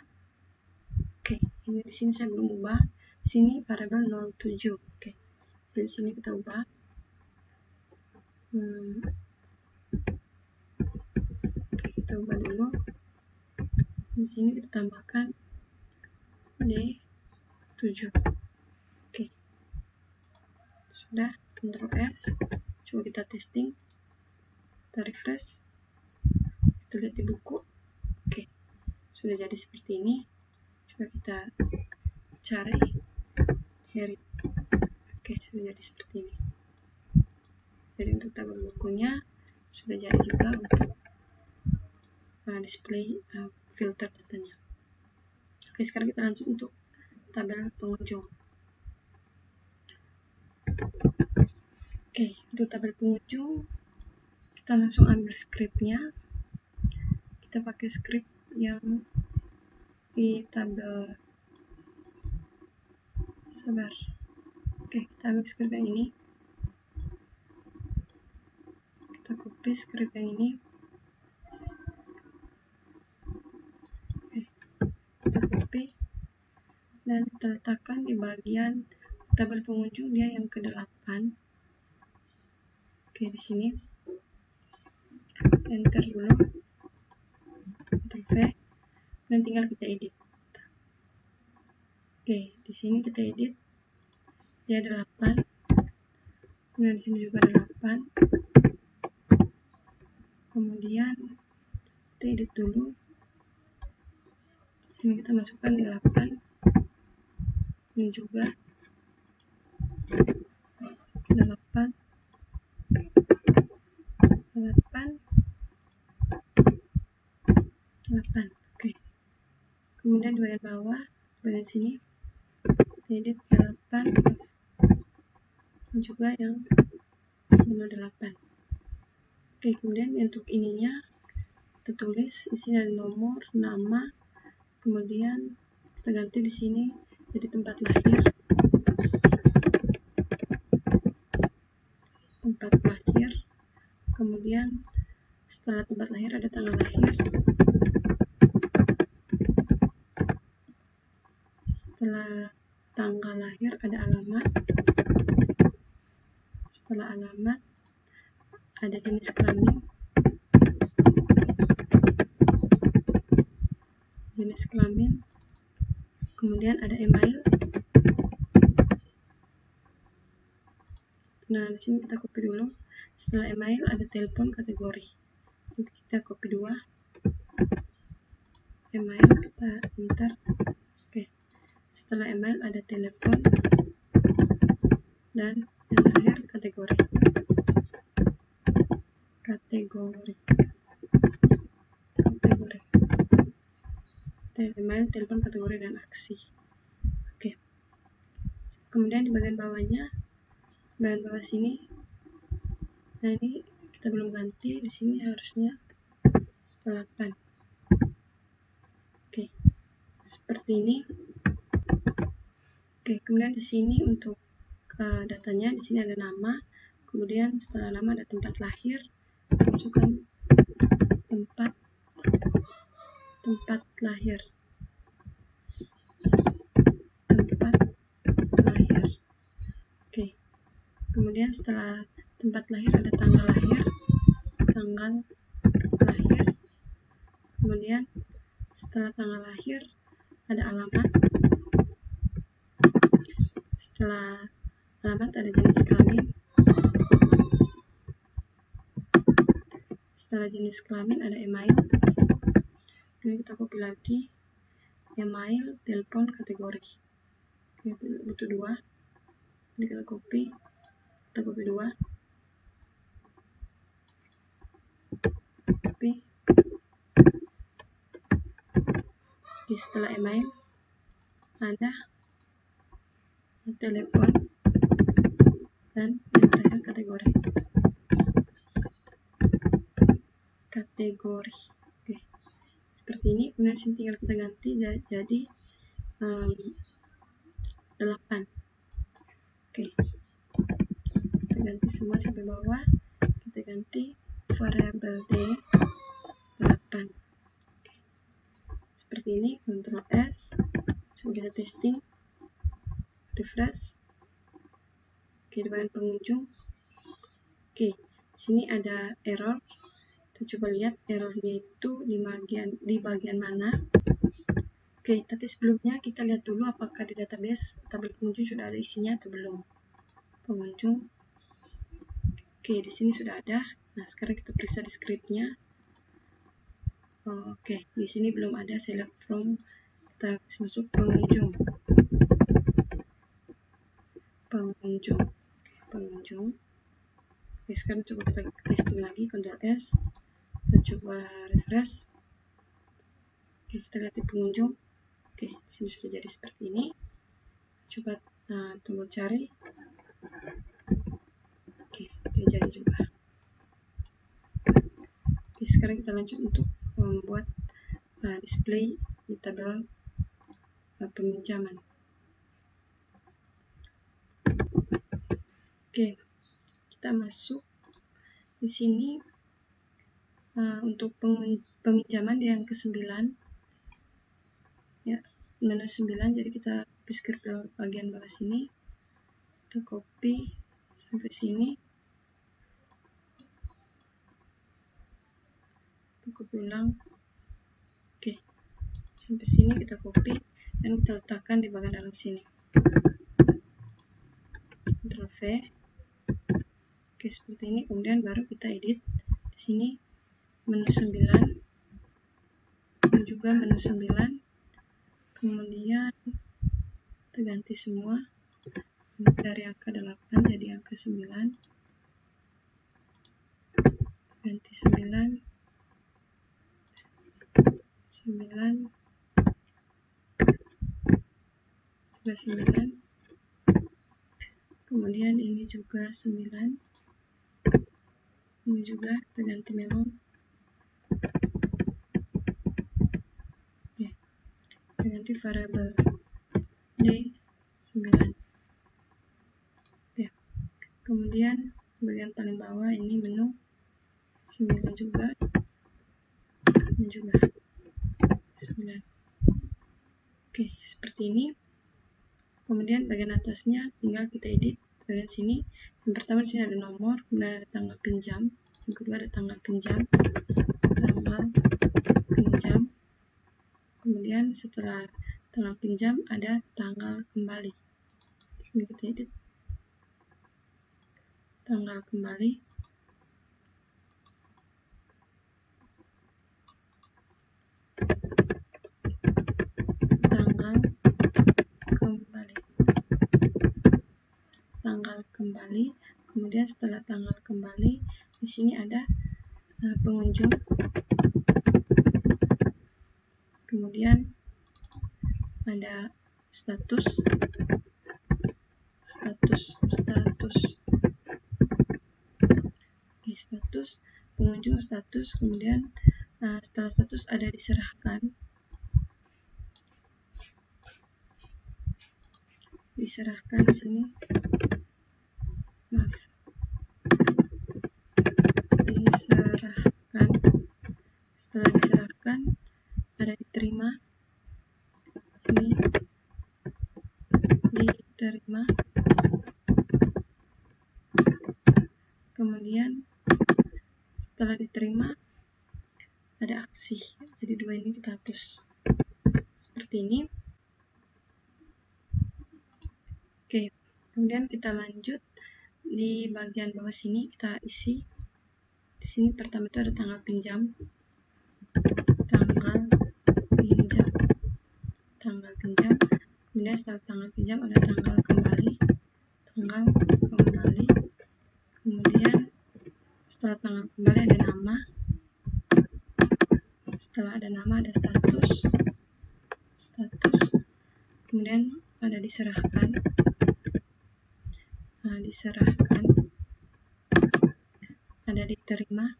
S1: Oke, ini di sini saya belum ubah. Di sini variabel 07. Oke. Jadi sini kita ubah. Oke, kita ubah dulu. Di sini kita tambahkan D7. Oke. Sudah, Ctrl S. Coba kita testing. Kita refresh. Kita lihat di buku. Oke. Sudah jadi seperti ini. Coba kita cari Harry. Oke, sudah jadi seperti ini. Jadi untuk tabel bukunya sudah jadi juga untuk display filter datanya. Oke, sekarang kita lanjut untuk tabel pengunjung. Oke, untuk tabel pengunjung kita langsung ambil scriptnya. Kita pakai script yang di tabel Oke, kita ambil script yang ini. Kita copy script yang ini. Oke, kita copy dan kita letakkan di bagian tabel pengunjung dia yang ke-8. Oke, di sini enter dulu, Ctrl V, dan tinggal kita edit. Oke, di sini kita edit, dia ada 8, kemudian di sini juga ada 8. Kemudian kita edit dulu, ini kita masukkan 8, ini juga 8, 8. Oke. Kemudian di bagian bawah, bagian sini edit 8, ini juga yang 8. Oke, kemudian untuk ininya kita tulis di sini ada nomor, nama, kemudian kita ganti di sini jadi tempat lahir, kemudian setelah tempat lahir ada tanggal lahir, setelah tanggal lahir ada alamat, setelah alamat ada jenis kelamin, kemudian ada email. Nah, di sini kita copy dulu. Setelah email ada telepon kategori. Nanti kita copy 2. Email kita enter. Oke. Setelah email ada telepon dan yang terakhir kategori. Email, telepon, kategori, dan aksi. Oke. Kemudian di bagian bawahnya, bagian bawah sini, nah ini kita belum ganti, di sini harusnya 8. Oke, seperti ini. Oke, kemudian di sini untuk datanya, di sini ada nama, kemudian setelah nama ada tempat lahir, masukkan tempat lahir. Oke, kemudian setelah tempat lahir ada tanggal lahir, kemudian setelah tanggal lahir ada alamat, setelah alamat ada jenis kelamin, setelah jenis kelamin ada email. Ini kita copy lagi, email, telepon, kategori. Oke, butuh 2. Ini kita copy 2. Oke, setelah email ada telepon dan yang terakhir kategori. Oke, seperti ini. Kemudian sini tinggal kita ganti jadi 8. Oke, kita ganti semua sampai bawah. Kita ganti variabel D 8. Oke, seperti ini. Ctrl S. Coba kita testing, refresh. Oke, di bagian pengunjung. Oke, sini ada error. Kita coba lihat errornya itu di bagian mana. Oke, tapi sebelumnya kita lihat dulu apakah di database tabel pengunjung sudah ada isinya atau belum. Pengunjung. Oke, di sini sudah ada. Nah, sekarang kita periksa di scriptnya. Oke, di sini belum ada select from. Kita masuk pengunjung. Oke, sekarang coba kita testing lagi, Ctrl S. Kita coba refresh. Oke, kita lihat di pengunjung. Oke, di sini sudah jadi seperti ini. Coba tombol cari. Oke, dia jadi juga. Oke, sekarang kita lanjut untuk membuat display di tabel peminjaman. Oke, kita masuk di sini untuk peminjaman yang ke-9. Ya, menu 9, jadi kita paste ke bagian bawah sini, kita copy sampai sini, kita copy ulang. Oke, sampai sini kita copy dan kita letakkan di bagian dalam sini. Ctrl V. Oke, seperti ini. Kemudian baru kita edit di sini menu 9 dan juga menu 9. Kemudian kita ganti semua dari angka 8 jadi angka 9. Ganti 9 juga 9. Kemudian ini juga 9. Ini juga kita ganti memang. Oke, kita ganti variabel D9. Oke. Kemudian bagian paling bawah ini menu 9 juga. Ini juga 9. Oke, seperti ini. Kemudian bagian atasnya tinggal kita edit bagian sini. Yang pertama di sini ada nomor, kemudian ada tanggal pinjam. Yang kedua ada tanggal pinjam. Kemudian setelah tanggal pinjam ada tanggal kembali. Ini kita edit tanggal kembali. Tanggal kembali. Kemudian setelah tanggal kembali di sini ada pengunjung. Kemudian ada status. Oke, status pengunjung, status. Kemudian setelah status ada diserahkan. Di sini. Maaf. Diserahkan. Setelah diserahkan ada diterima. Ini diterima. Kemudian setelah diterima ada aksi. Jadi dua ini kita hapus. Seperti ini. Oke, kemudian kita lanjut di bagian bawah sini kita isi. Di sini pertama itu ada tanggal pinjam. Kemudian setelah tanggal pinjam ada tanggal kembali. Kemudian setelah tanggal kembali ada nama. Setelah ada nama ada status. Kemudian ada diserahkan. Ada diterima.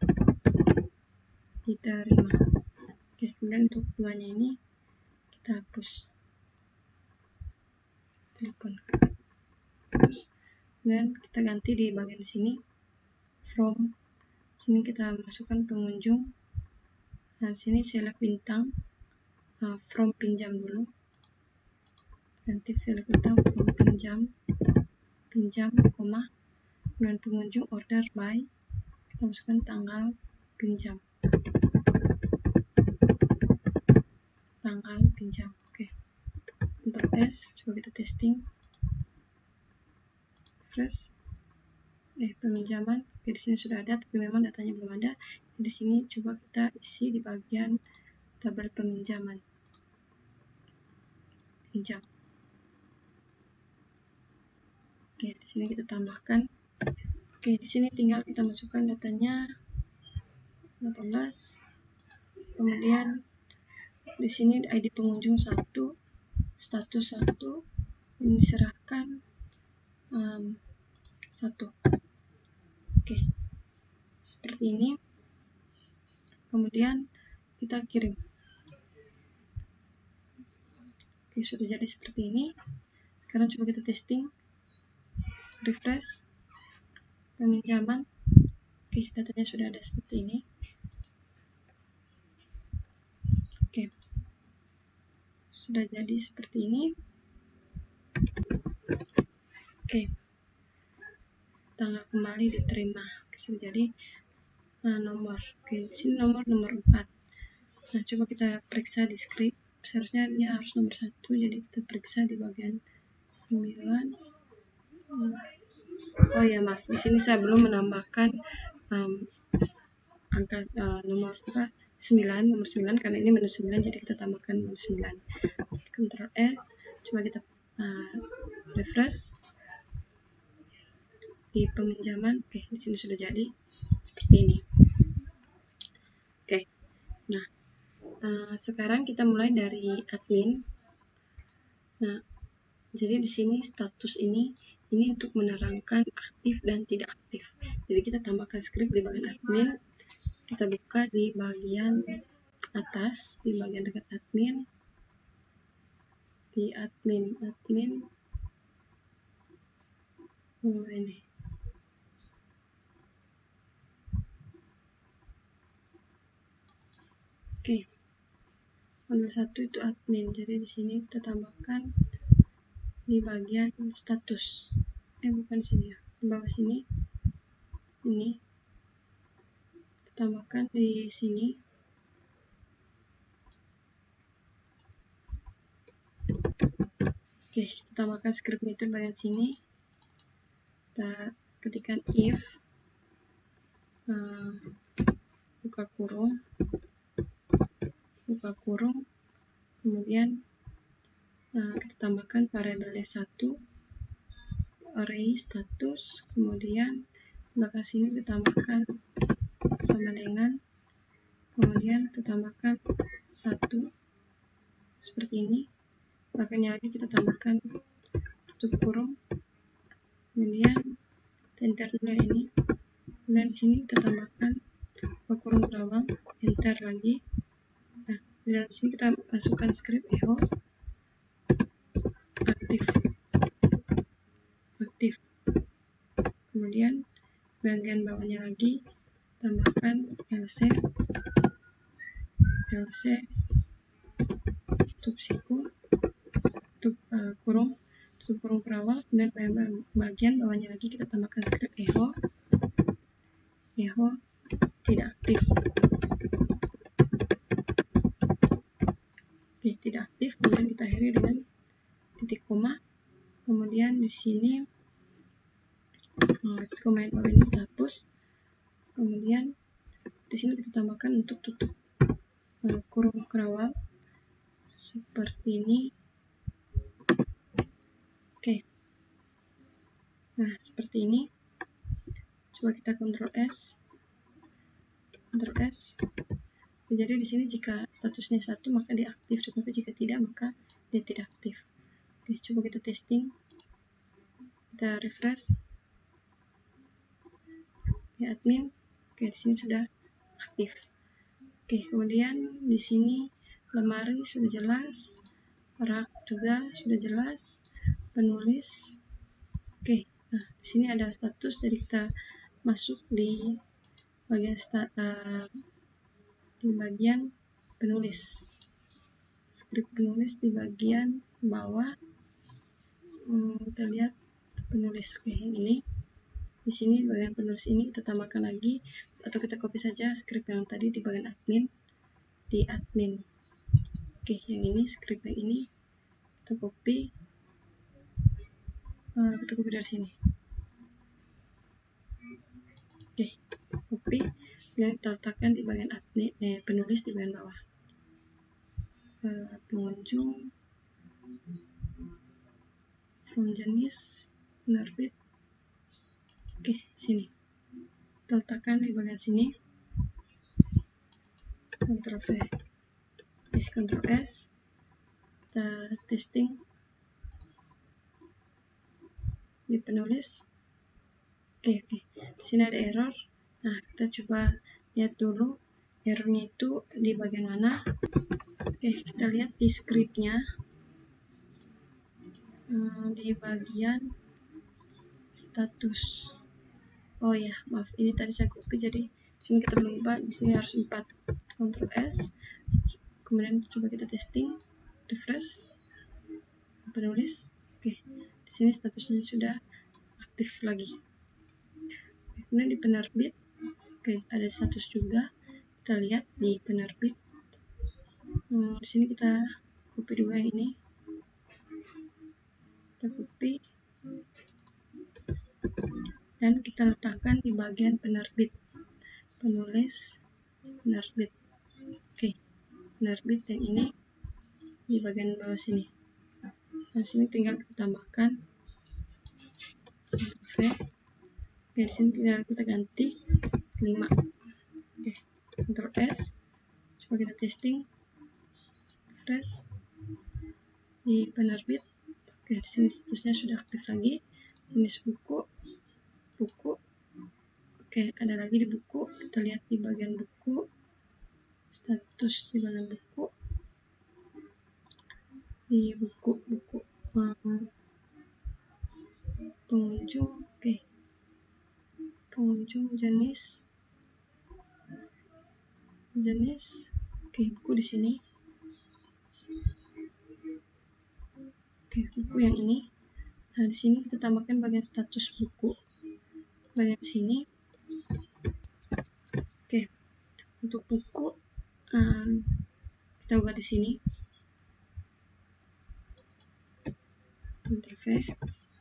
S1: Oke, kemudian untuk duanya ini kita hapus. Kemudian kita ganti di bagian sini from. Sini kita masukkan pengunjung. Dan sini select bintang. From pinjam dulu. Ganti select bintang from pinjam, koma. Dan pengunjung order by. Kita masukkan tanggal pinjam. Oke. Untuk tes, coba kita testing. Refresh. Peminjaman. Oke, di sini sudah ada, tapi memang datanya belum ada. Di sini coba kita isi di bagian tabel peminjaman. Pinjam. Oke, di sini kita tambahkan. Oke, di sini tinggal kita masukkan datanya 18. Kemudian di sini ID pengunjung 1, status 1, ini diserahkan 1. Oke, seperti ini. Kemudian kita kirim. Oke, sudah jadi seperti ini. Sekarang coba kita testing. Refresh. Peminjaman. Oke, datanya sudah ada seperti ini. Oke. sudah jadi seperti ini. Oke, tanggal kembali diterima sudah jadi. Nomor, oke, di sini nomor 4. Nah, coba kita periksa di script. Seharusnya dia harus nomor 1, jadi kita periksa di bagian 9. Oh ya, maaf, di sini saya belum menambahkan angka nomor 9 karena ini menu 9, jadi kita tambahkan nomor 9. Ctrl S, coba kita refresh di peminjaman. Oke, di sini sudah jadi seperti ini. Oke, nah sekarang kita mulai dari admin. Nah, jadi di sini status ini untuk menerangkan aktif dan tidak aktif. Jadi kita tambahkan script di bagian admin. Kita buka di bagian atas, di bagian dekat admin, di admin ini. Oke, nomor 1 itu admin. Jadi di sini kita tambahkan di bagian status. Bukan sini ya, di bawah sini. Ini kita tambahkan di sini. Oke, kita tambahkan script itu bagian sini. Kita ketikkan if buka kurung, kemudian kita tambahkan variabel D1 array status, kemudian belakang sini kita tambahkan sama dengan, kemudian kita tambahkan 1 seperti ini. Belakangnya lagi kita tambahkan tutup kurung, kemudian enter dulu ini. Dan di sini kita tambahkan kurung terawang, enter lagi. Nah, di dalam sini kita masukkan script echo aktif. Kemudian bagian bawahnya lagi tambahkan lc tutup siku, tutup kurung perawal. Dan bagian bawahnya lagi kita tambahkan script echo tidak aktif. Oke, tidak aktif. Kemudian kita akhiri dengan titik koma. Kemudian di sini titik koma yang bawah ini hapus. Kemudian di sini kita tambahkan untuk tutup kurung kerawal seperti ini. Oke, nah seperti ini. Coba kita Ctrl S. Jadi di sini jika statusnya 1 maka dia aktif, tetapi jika tidak maka dia tidak aktif. Oke, coba kita testing. Kita refresh di admin. Oke, di sini sudah aktif. Oke, kemudian di sini lemari sudah jelas, rak juga sudah jelas, penulis. Oke, nah di sini ada status, jadi kita masuk di bagian penulis. Script penulis di bagian bawah. Kita lihat penulis. Oke, yang ini. Di sini bagian penulis ini kita tambahkan lagi, atau kita copy saja script yang tadi di bagian admin, di admin. Oke, yang ini script yang ini kita copy, dari sini. Oke, copy dan kita letakkan di bagian admin, penulis di bagian bawah. Pengunjung, from jenis, penerbit. Oke, sini kita letakkan di bagian sini. Ctrl V, Ctrl S, kita testing di penulis. Oke, di sini ada error. Nah, kita coba lihat dulu errornya itu di bagian mana. Oke, kita lihat di scriptnya, di bagian status. Oh ya, maaf, ini tadi saya copy, jadi sini kita belum lupa, di sini harus 4. Ctrl S, kemudian coba kita testing. refresh, penulis. Oke, di sini statusnya sudah aktif lagi. Kemudian di penerbit, oke, ada status juga. Kita lihat di penerbit. Di sini kita copy dulu yang ini. Kita copy dan kita letakkan di bagian penerbit. Penulis, penerbit. Oke, penerbit yang ini di bagian bawah sini. Nah, sini tinggal kita tambahkan. Oke, di sini tinggal kita ganti 5. Oke, Ctrl S. Coba kita testing. Refresh. Di penerbit. Oke, di sini statusnya sudah aktif lagi. Jenis buku. Oke, ada lagi di buku. Kita lihat di bagian buku. Status di bagian buku. Di buku pengunjung. Oke, pengunjung jenis. Oke, buku di sini. Oke, buku yang ini. Nah, di sini kita tambahkan bagian status buku. Bagian sini. Oke, untuk buku kita ubah di sini. Ctrl V.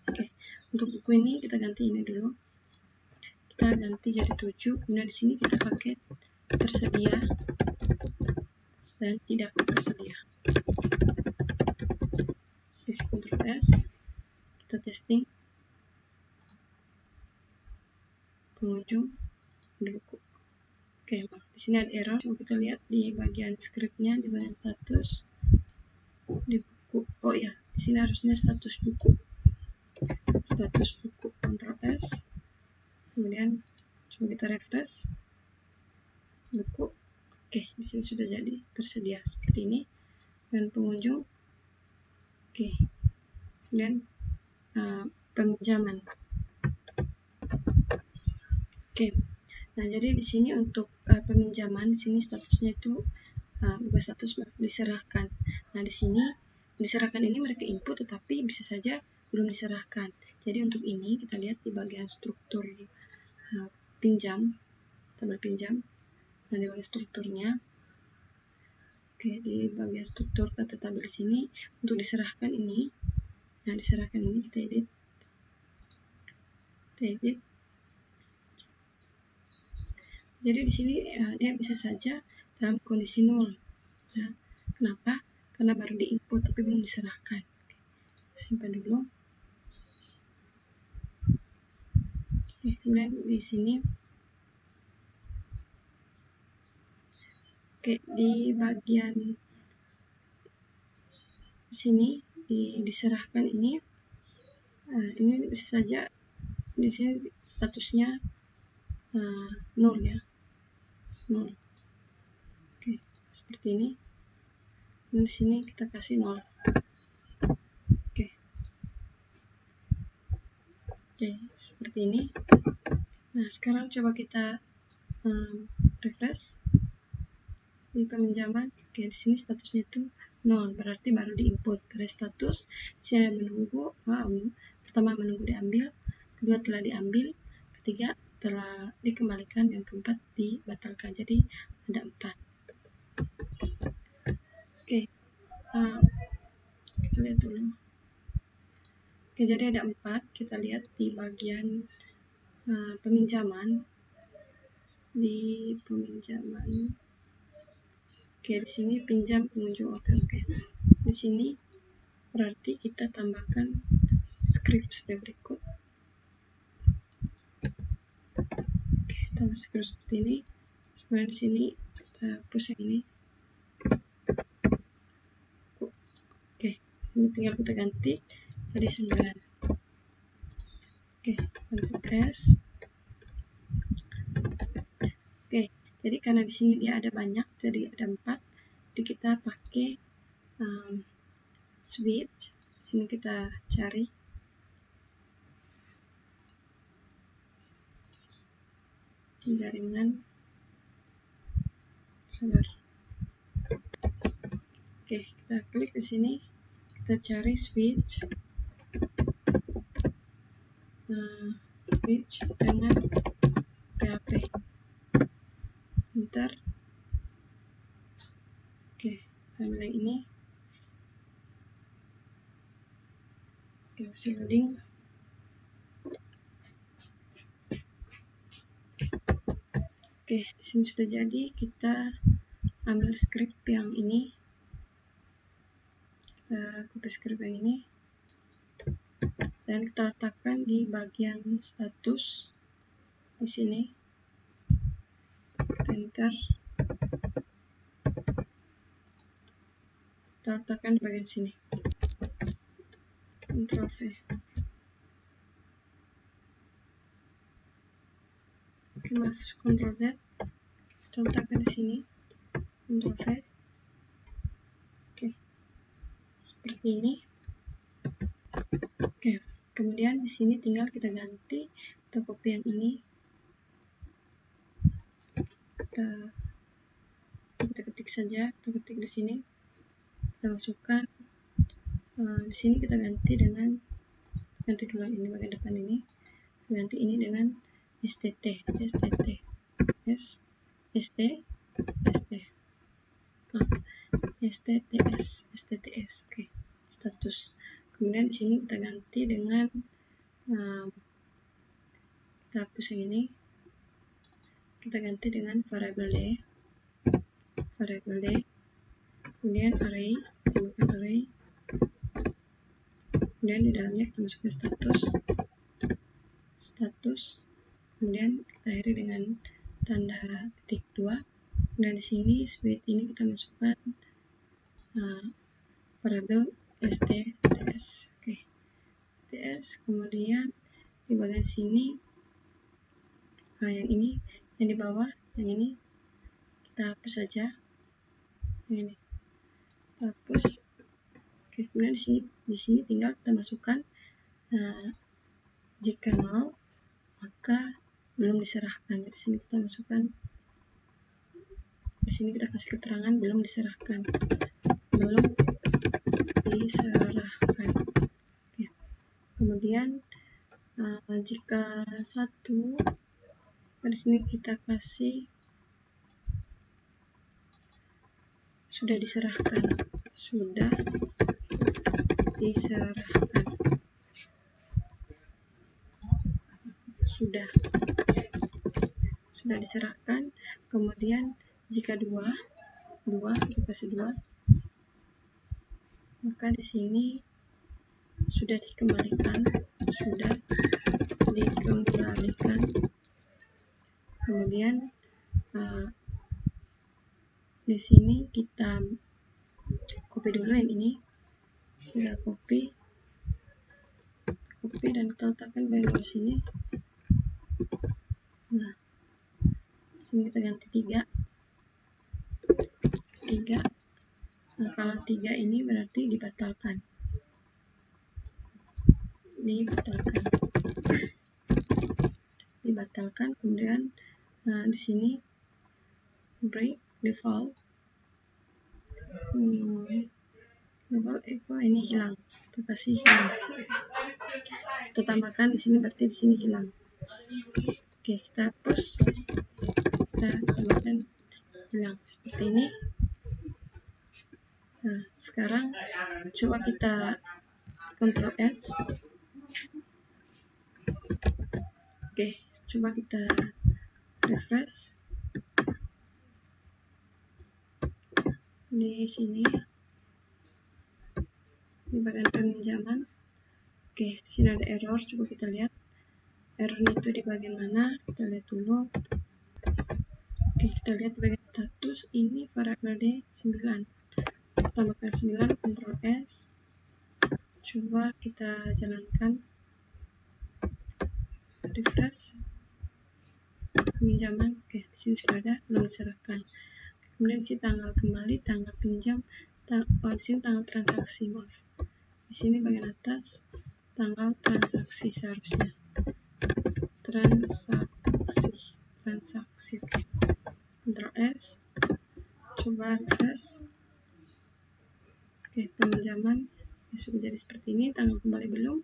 S1: Oke, untuk buku ini kita ganti ini dulu. Kita ganti jadi 7. Kemudian di sini kita pakai tersedia dan tidak tersedia. Oke, Ctrl S. Kita testing. Pengunjung di buku. Oke, di sini ada error. Coba kita lihat di bagian scriptnya, di bagian status di buku. Oh ya, di sini harusnya status buku. Status buku. Ctrl S. Kemudian coba kita refresh buku. Oke, di sini sudah jadi tersedia seperti ini. Dan pengunjung. Oke, kemudian peminjaman. Oke, nah jadi di sini untuk peminjaman, di sini statusnya itu bukan status, diserahkan. Nah di sini diserahkan ini mereka input, tetapi bisa saja belum diserahkan. Jadi untuk ini kita lihat di bagian struktur pinjam, tabel pinjam. Nah di bagian strukturnya, oke, di bagian struktur data tabel sini untuk diserahkan ini. Nah diserahkan ini kita edit. Jadi di sini dia bisa saja dalam kondisi 0. Nah, kenapa? Karena baru diinput tapi belum diserahkan. Simpan dulu. Kemudian di sini, di bagian sini diserahkan ini, ini bisa saja di sini statusnya 0 ya. 0. Oke, seperti ini. Dan di sini kita kasih 0. Oke, seperti ini. Nah, sekarang coba kita refresh di peminjaman. Oke, di sini statusnya itu 0, berarti baru diinput. Karena status saya menunggu, pertama menunggu diambil, kedua telah diambil, ketiga telah dikembalikan, yang keempat dibatalkan. Jadi ada 4. Oke, kita lihat dulu. Oke, jadi ada 4. Kita lihat di bagian peminjaman. Di peminjaman. Oke, di sini pinjam pengunjung. Oke. Di sini berarti kita tambahkan script sebagai berikut. Oke, tambah script seperti ini. Kemudian di sini kita hapus yang ini. Oke, ini tinggal kita ganti jadi 9. Oke, Ctrl S. Oke, jadi karena di sini dia ada banyak, jadi ada 4. Jadi kita pakai switch. Sini kita cari jaringan. Sabar. Oke, kita klik di sini, kita cari switch, switch dengan PHP. Ntar, oke, kita mulai ini. Oke, masih loading. Oke, di sini sudah jadi. Kita ambil script yang ini, kita copy script yang ini, dan kita letakkan di bagian status di sini. Enter. Kita letakkan di bagian sini. Ctrl V. Oke, maaf, Ctrl Z. Kita letakkan di sini. Ctrl V. Oke, seperti ini. Oke, kemudian di sini tinggal kita ganti, kita copy yang ini, kita ketik saja, kita ketik di sini, kita masukkan. Di sini kita ganti dengan dulu ini bagian depan ini, ganti ini dengan STT. STTS. Oke, status. Kemudian di sini kita ganti dengan kita hapus yang ini, kita ganti dengan variable D, kemudian array, tambahkan array, kemudian di dalamnya kita masukkan status, kemudian kita akhiri dengan tanda ketik 2. Dan di sini switch ini kita masukkan variable STTS. Oke, STTS. Kemudian di bagian sini, yang ini, yang di bawah, yang ini kita hapus saja. Yang ini kita hapus. Oke, kemudian di sini tinggal kita masukkan jika null maka belum diserahkan. Jadi sini kita masukkan, di sini kita kasih keterangan belum diserahkan. Ya. Kemudian jika 1, di sini kita kasih sudah diserahkan. Sudah diserahkan. Kemudian jika 2 kita kasih 2, maka di sini sudah dikembalikan. Kemudian di sini kita copy dulu yang ini, kita copy dan kita letakkan bagian di sini. Nah, sini kita ganti 3. Nah, kalau 3 ini berarti dibatalkan. Kemudian di sini break default echo ini hilang, kita kasih hilang, kita tambahkan di sini, berarti di sini hilang. Oke, kita hapus, kita tambahkan hilang seperti ini. Nah, sekarang coba kita Ctrl S. Oke, coba kita refresh di sini, di bagian peminjaman. Oke, di sini ada error, coba kita lihat errornya itu di bagian mana. Kita lihat dulu. Oke, kita lihat di bagian status ini variable D 9. Tambahkan 9, Ctrl S. Coba kita jalankan, refresh peminjaman. Oke, di sini sudah ada, belum diserahkan. Kemudian di sini tanggal kembali, tanggal pinjam, di sini tanggal transaksi, maaf. Di sini bagian atas tanggal transaksi seharusnya. Transaksi. Ctrl S. Coba refresh. Oke, peminjaman ya sudah jadi seperti ini. Tanggal kembali belum,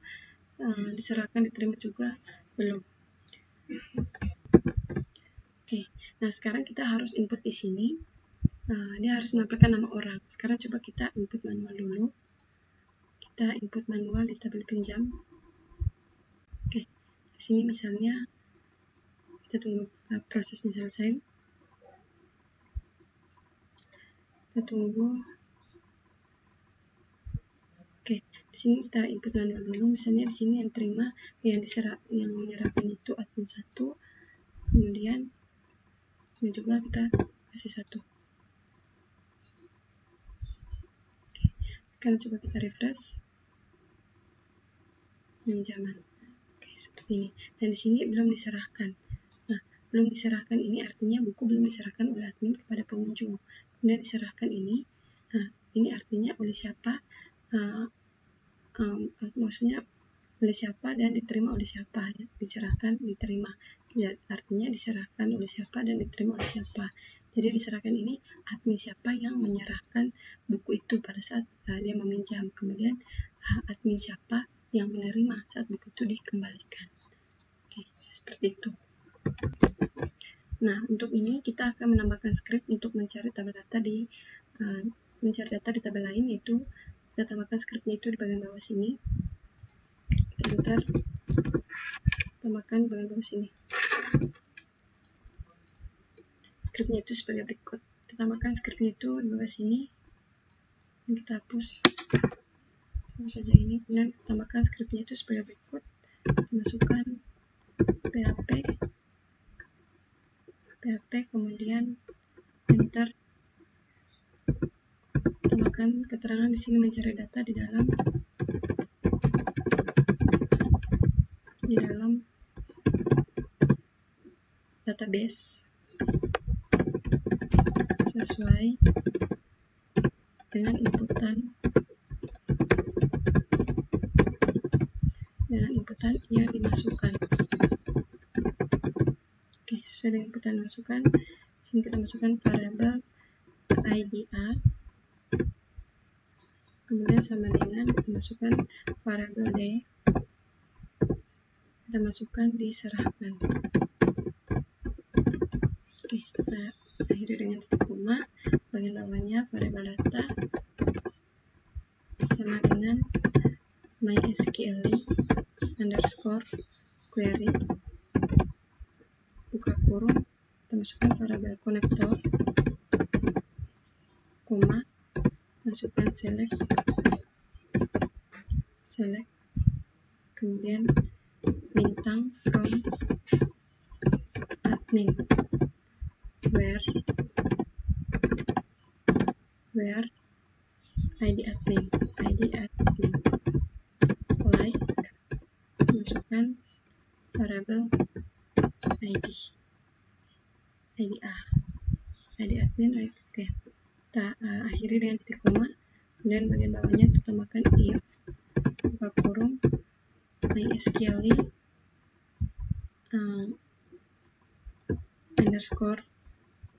S1: diserahkan, diterima juga belum. Oke, nah sekarang kita harus input di sini. Dia harus menampilkan nama orang. Sekarang coba kita input manual dulu. Kita input manual di tabel pinjam. Oke, di sini misalnya kita tunggu prosesnya selesai. Kita tunggu. Oke, di sini kita input manual dulu. Misalnya di sini yang terima, yang menyerahkan itu admin 1. Kemudian ini juga kita kasih 1. Sekarang coba kita refresh pinjaman. Oke, seperti ini. Dan di sini belum diserahkan. Nah, belum diserahkan ini artinya buku belum diserahkan oleh admin kepada pengunjung. Kemudian diserahkan ini. Nah, ini artinya oleh siapa? Maksudnya oleh siapa dan diterima oleh siapa, ya. Diserahkan, diterima, ya, artinya diserahkan oleh siapa dan diterima oleh siapa. Jadi diserahkan ini admin siapa yang menyerahkan buku itu pada saat dia meminjam, kemudian admin siapa yang menerima saat buku itu dikembalikan. Oke, seperti itu. Nah, untuk ini kita akan menambahkan script untuk mencari tabel data di tabel lain, yaitu kita tambahkan scriptnya itu di bagian bawah sini. Enter, tambahkan di bagian bawah sini. Scriptnya itu sebagai berikut. Kita tambahkan scriptnya itu di bawah sini. Ini kita hapus saja ini. Kemudian kita tambahkan scriptnya itu sebagai berikut. Masukkan PHP, kemudian enter. Tambahkan keterangan di sini mencari data di dalam database sesuai dengan inputan yang dimasukkan. Oke, sesuai dengan inputan dimasukkan. Sini kita masukkan variabel IDA, kemudian sama dengan kita masukkan variabel D, kita masukkan diserahkan. Oke, kita akhiri dengan titik koma. Bagian bawahnya variabel data sama dengan mysql underscore query, buka kurung, kita masukkan variabel konektor, koma, masukkan select, kemudian bintang from admin, where id admin, like, masukkan variabel id admin, right. Oke, kita akhiri dengan titik koma. Kemudian bagian bawahnya kita tambahkan if, buka kurung, mysql underscore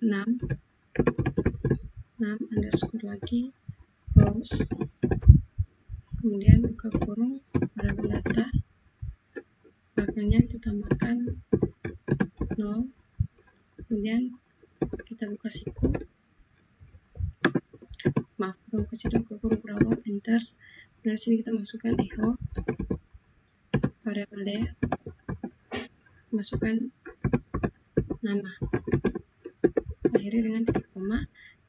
S1: 6 underscore lagi rows, kemudian buka kurung variabel data, belakangnya kita tambahkan 0, kemudian kita buka siku, buka kurung berawal, enter. Dari sini kita masukkan echo variabel D, masukkan nama, akhiri dengan titik koma.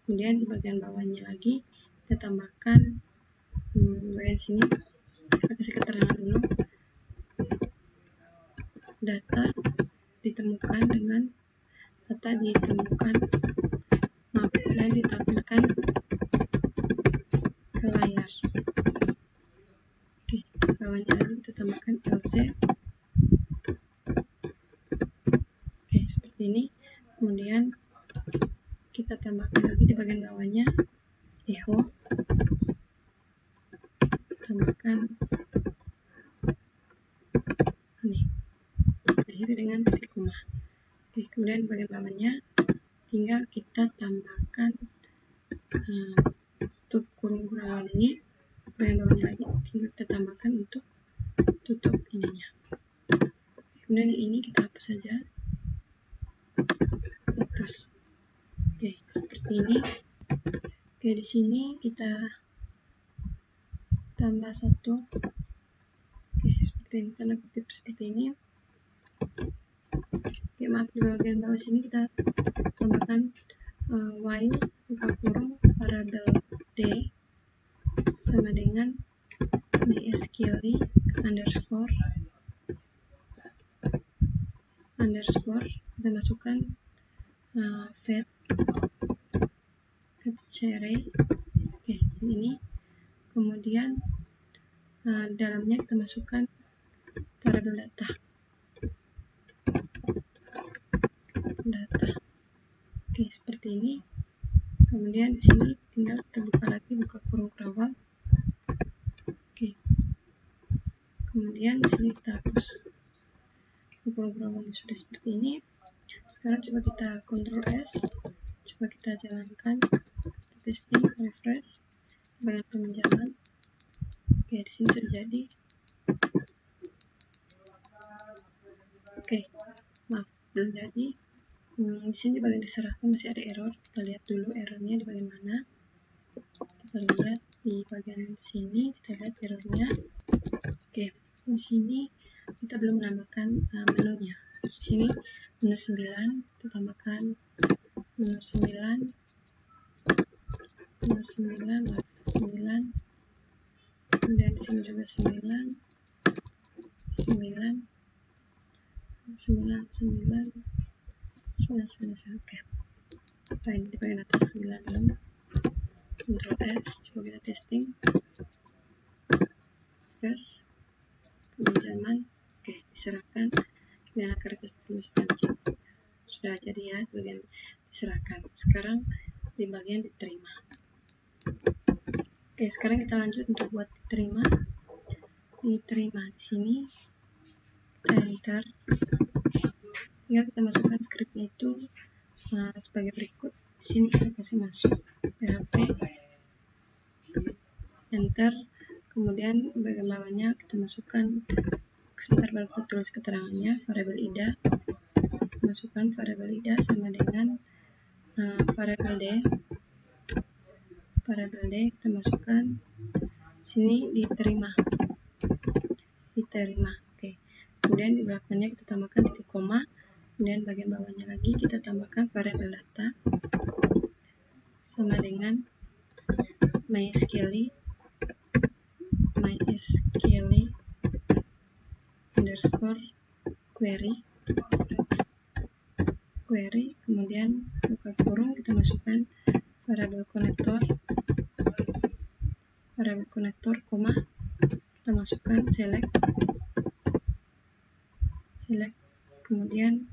S1: Kemudian di bagian bawahnya lagi kita tambahkan bagian sini kita kasih keterangan dulu, data ditemukan dan ditampilkan ke layar. Oke, bawahnya lagi kita tambahkan LC. Oke, seperti ini. Kemudian kita tambahkan lagi di bagian bawahnya echo, tambahkan ini, akhiri dengan titik koma. Oke, kemudian bagian bawahnya tinggal kita tambahkan tutup kurung kurawal ini, bagian bawahnya lagi tinggal kita tambahkan untuk tutup ininya. Kemudian ini kita hapus saja, hapus. Oke, seperti ini. Oke, di sini kita tambah satu. Oke, seperti ini, tanda kutip seperti ini. Oke, maaf, di bagian bawah sini kita tambahkan while buka kurung variabel d sama dengan mysqli underscore kita masukkan fetch array. Oke, ini kemudian dalamnya kita masukkan variabel data. Oke, seperti ini. Kemudian di sini tinggal kita buka lagi, buka kurung kurawal. Oke, kemudian di sini kita hapus kurung kurawalnya sudah seperti ini. Sekarang coba kita Ctrl S, coba kita jalankan, testing, refresh, bagian peminjaman. Oke, di sini sudah jadi. Oke, maaf, belum jadi. Di sini di bagian diserahkan masih ada error. Kita lihat dulu errornya di bagian mana. Kita lihat di bagian sini, kita lihat errornya. Oke, di sini kita belum menambahkan menunya. Di sini menu 9, kita tambahkan menu 9, kemudian di sini juga 9. Oke, baik, di bagian atas 9 belum. Ctrl S, coba kita testing, press peminjaman. Oke, diserahkan dan akar custom object sudah jadi ya, bagian diserahkan. Sekarang di bagian diterima. Oke, sekarang kita lanjut untuk buat diterima. Di sini kita enter, tinggal kita masukkan scriptnya itu sebagai berikut. Di sini kita kasih masuk php, enter, kemudian bagian bawahnya kita masukkan, sebentar baru kita tulis keterangannya, variabel ida, masukkan variabel ida sama dengan variabel d, kita masukkan sini diterima. Oke, kemudian di belakangnya kita tambahkan titik koma, kemudian bagian bawahnya lagi kita tambahkan variabel data sama dengan mysqli underscore query, kemudian buka kurung, kita masukkan variabel konektor, koma, kita masukkan select, kemudian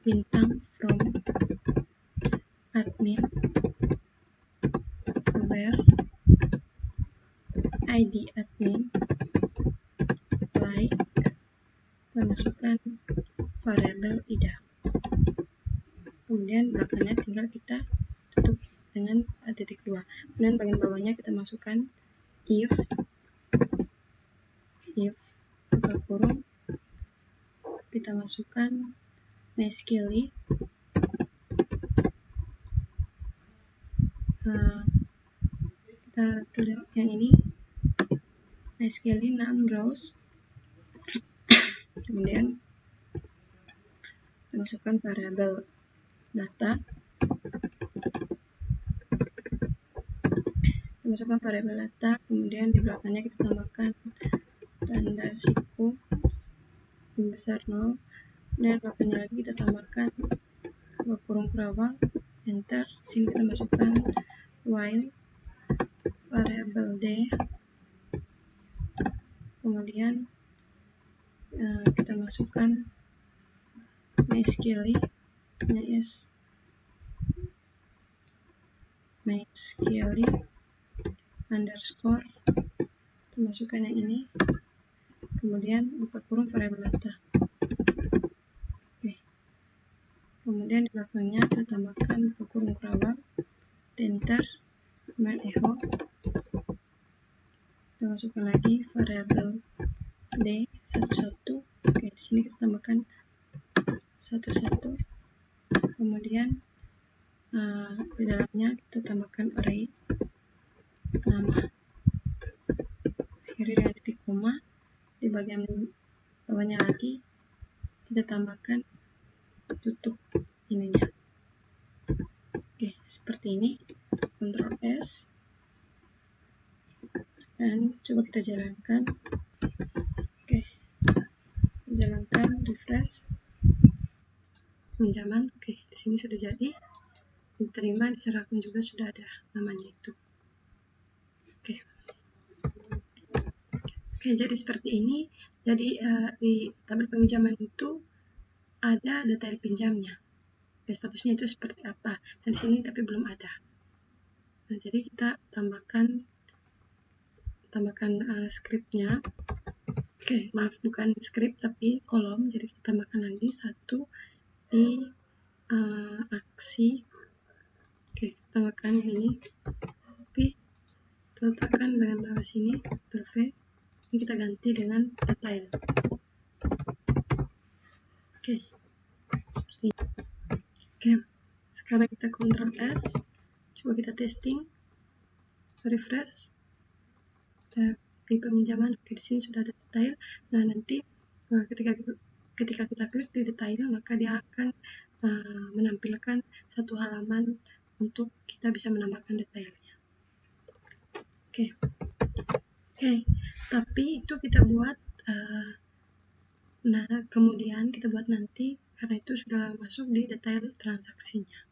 S1: bintang from admin where id admin like, kita masukkan variabel ida. Kemudian belakangnya tinggal kita tutup dengan titik 2. Kemudian bagian bawahnya kita masukkan if buka kurung, kita masukkan mysqli kita tulis yang ini mysqli num browse, kemudian kita masukkan variabel data, kemudian di belakangnya kita tambahkan tanda siku besar 0, dan belakangnya lagi kita tambahkan kurung kurawal, enter. Sini kita masukkan while variabel d, kemudian kita masukkan mysqli underscore, kita masukkan yang ini, kemudian buka kurung variabel data. Oke, kemudian di belakangnya kita tambahkan buka kurung kurawal, enter, command echo, kita masukkan lagi variabel d11. Oke, di sini kita tambahkan 11, kemudian di dalamnya kita tambahkan array nama, akhiri dengan titik koma. Di bagian bawahnya lagi kita tambahkan tutup ininya. Oke, seperti ini. Ctrl S dan coba kita jalankan. Oke, jalankan, refresh, pinjaman. Oke, di sini sudah jadi, diterima, diserahkan juga sudah ada namanya itu. Oke, jadi seperti ini. Jadi di tabel peminjaman itu ada detail pinjamnya. Oke, statusnya itu seperti apa. Dan di sini tapi belum ada. Nah, jadi kita tambahkan skripnya. Oke, maaf, bukan skrip tapi kolom. Jadi kita tambahkan lagi satu di aksi. Oke, kita tambahkan ini. Tapi kita letakkan bagian bawah sini, Ctrl V. Ini kita ganti dengan detail. Oke, seperti ini. Oke, sekarang kita Ctrl S. Coba kita testing, refresh. Di peminjaman, oke, di sini sudah ada detail. Nah, nanti ketika kita klik di detail, maka dia akan menampilkan satu halaman untuk kita bisa menambahkan detailnya. Oke, tapi itu kita buat kemudian kita buat nanti, karena itu sudah masuk di detail transaksinya.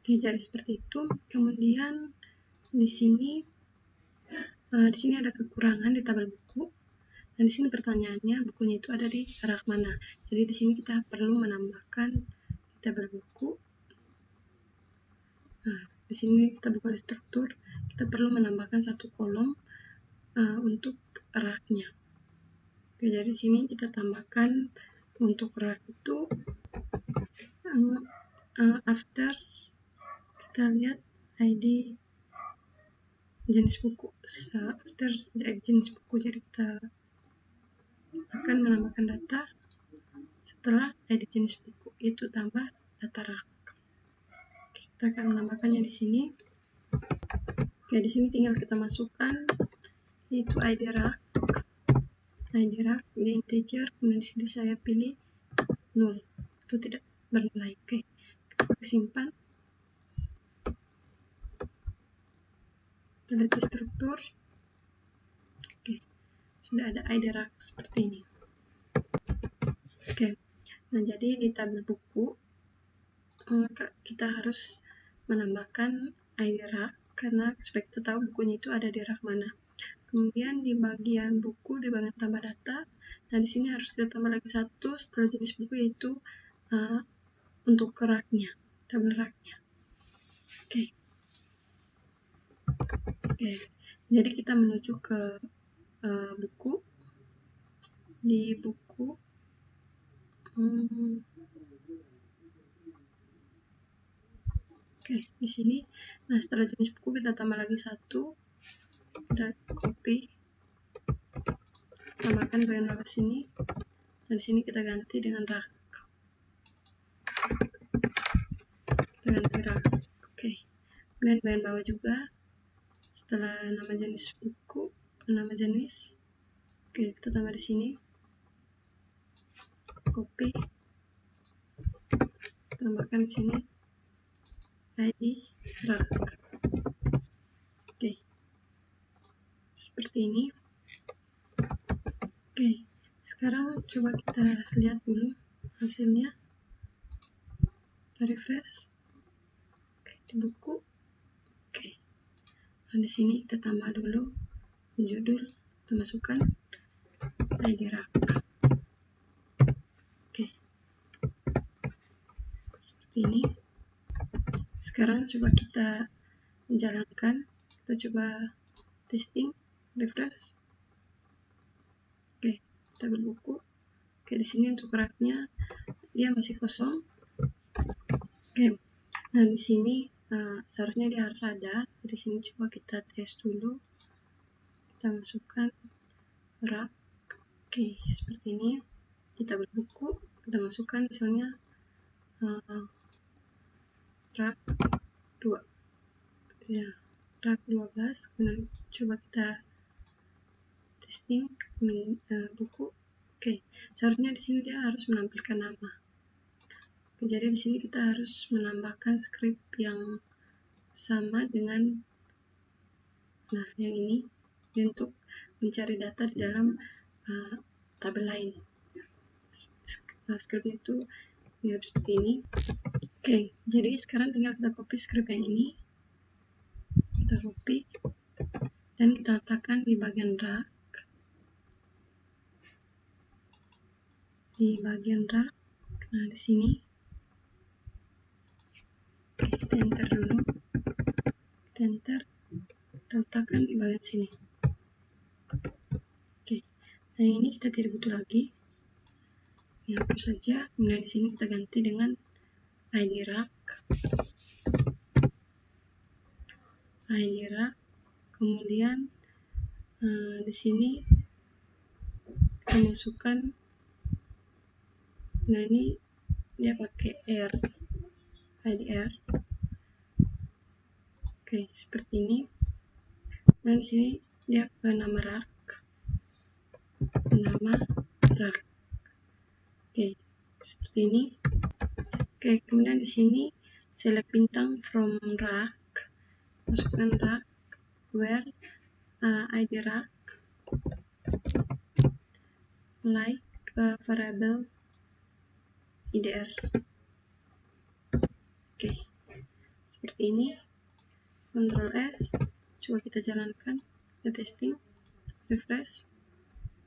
S1: Oke, jadi seperti itu. Kemudian di sini ada kekurangan di tabel buku. Dan di sini pertanyaannya, bukunya itu ada di rak mana? Jadi di sini kita perlu menambahkan di tabel buku. Nah, di sini kita buka di struktur, kita perlu menambahkan satu kolom untuk raknya. Oke, jadi di sini kita tambahkan untuk rak itu after kita lihat ID jenis buku. After jenis buku, jadi kita akan menambahkan data setelah ID jenis buku itu tambah data rak. Kita akan menambahkannya di sini. Oke, di sini tinggal kita masukkan itu ID rak di integer, kemudian di sini saya pilih 0, itu tidak bernilai. Oke, kita simpan. Kita lihat di struktur. Oke, sudah ada ID rak seperti ini. Oke, nah jadi di tabel buku kita harus menambahkan ID rak karena supaya kita tahu bukunya itu ada di rak mana. Kemudian di bagian buku, di bagian tambah data, nah di sini harus kita tambah lagi satu setelah jenis buku, yaitu untuk raknya, tabel raknya. Oke, jadi kita menuju ke buku. Di buku di sini, nah setelah jenis buku kita tambah lagi satu, kita copy, tambahkan bagian bawah sini, dan di sini kita ganti dengan rak. Kita ganti rak. Oke, dan bagian bawah juga setelah nama jenis buku, nama jenis, oke, kita tambah di sini, copy, tambahkan di sini ID rak. Oke, seperti ini. Oke, sekarang coba kita lihat dulu hasilnya. Kita refresh. Oke, di buku. Oke, nah di sini kita tambah dulu judul, kita masukkan ID rak. Oke, seperti ini. Sekarang coba kita jalankan, kita coba testing, refresh. Oke, kita berbuku. Oke, di sini untuk raknya dia masih kosong. Oke, nah di sini seharusnya dia harus ada. Di sini coba kita tes dulu, kita masukkan rak. Oke, seperti ini. Kita berbuku, kita masukkan misalnya rak 2 ya, rak 12. Kemudian coba kita testing buku. Oke, seharusnya di sini dia harus menampilkan nama. Jadi di sini kita harus menambahkan script yang sama dengan yang ini untuk mencari data di dalam tabel lain. Script itu mirip seperti ini. Oke, jadi sekarang tinggal kita copy script yang ini, kita copy dan kita letakkan di bagian rak. Nah di sini kita enter dulu, kita enter, kita letakkan di bagian sini. Oke, nah ini kita tidak butuh lagi, ya hapus saja. Kemudian di sini kita ganti dengan ID rak, kemudian di sini kita masukkan, nah ini dia pakai R, ID R. Oke, seperti ini. Dan di sini dia ke nama rak. Oke, seperti ini. Oke, kemudian di sini select bintang from rak, masukkan rak where ID rak like variable IDR. Oke, seperti ini. Ctrl S, coba kita jalankan, kita testing, refresh,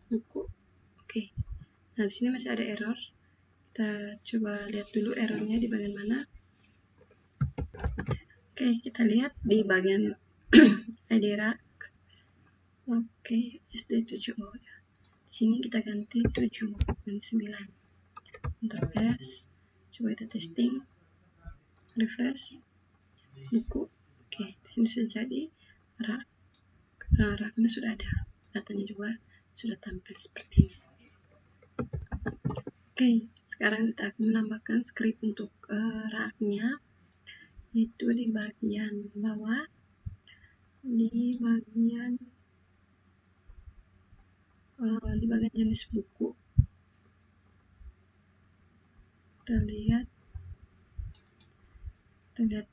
S1: buku. Oke, nah di sini masih ada error. Kita coba lihat dulu errornya di bagian mana. Oke, kita lihat di bagian ID rak. Oke, SD7O ya. Di sini kita ganti 7 dan 9. Ctrl S, coba kita testing, refresh, buku. Oke, di sini sudah jadi rak. Nah, raknya sudah ada, datanya juga sudah tampil seperti ini. Oke, sekarang kita akan menambahkan script untuk raknya, yaitu di bagian bawah, di bagian jenis buku. Kita lihat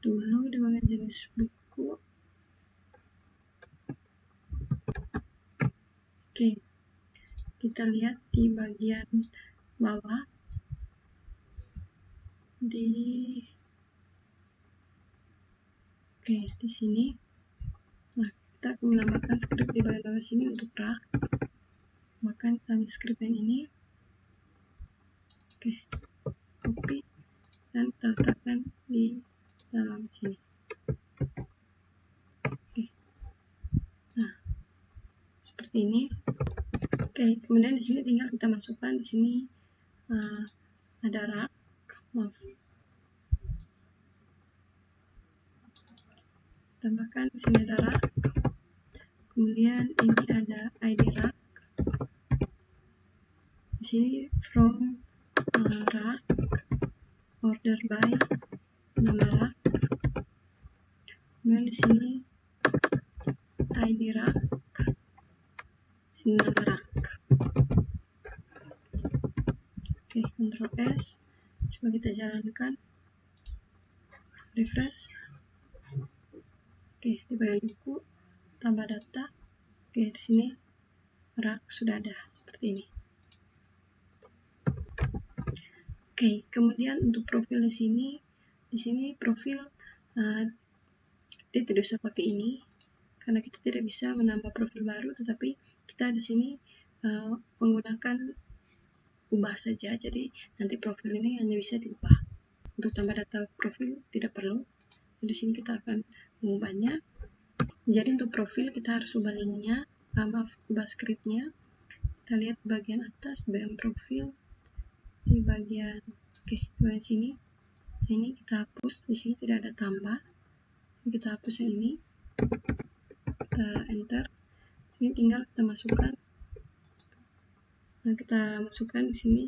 S1: dulu di bagian jenis buku. Oke, kita lihat di bagian bawah, di sini. Nah, kita akan menambahkan script di bagian bawah sini untuk rak. Maka kita ambil script yang ini. Oke, copy dan kita letakkan di dalam sini. Oke, nah seperti ini. Oke, kemudian di sini tinggal kita masukkan, di sini ada rak, tambahkan di sini ada rak, kemudian ini ada ID rak, di sini from rak, order by, nama rak, kemudian di sini ID rak, sini nama rak. Oke, Ctrl S, coba kita jalankan, refresh. Oke, di bagian buku, tambah data. Oke, di sini rak sudah ada seperti ini. Oke, kemudian untuk profil di sini profil dia tidak usah pakai ini karena kita tidak bisa menambah profil baru, tetapi kita di sini menggunakan ubah saja. Jadi nanti profil ini hanya bisa diubah. Untuk tambah data profil tidak perlu. Di sini kita akan mengubahnya. Jadi untuk profil kita harus ubah linknya, ubah scriptnya. Kita lihat bagian atas, bagian profil, di bagian di bagian sini. Nah, ini kita hapus, di sini tidak ada tambah. Kita hapus yang ini, kita enter. Sini tinggal kita masukkan. Nah, kita masukkan di sini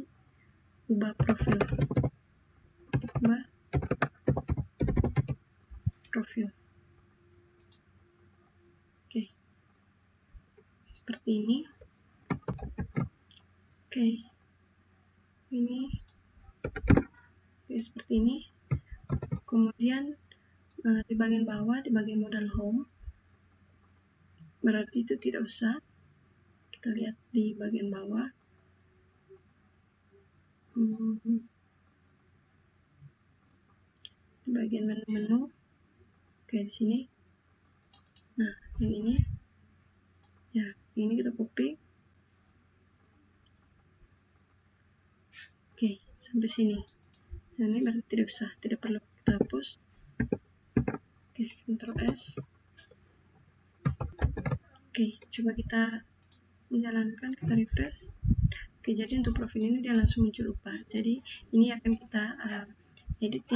S1: ubah profil. Ubah profil. Oke. Seperti ini. Oke. Ini. Oke, seperti ini. Kemudian di bagian bawah, di bagian modal home, berarti itu tidak usah. Kita lihat di bagian bawah. Di bagian menu-menu. Oke, di sini. Nah, yang ini. Ya, ini kita copy. Oke, sampai sini. Nah, ini berarti tidak usah, tidak perlu kita hapus. Oke, Ctrl S. Oke, coba kita menjalankan, kita refresh. Oke, jadi untuk profil ini dia langsung muncul upah. Jadi ini akan kita edit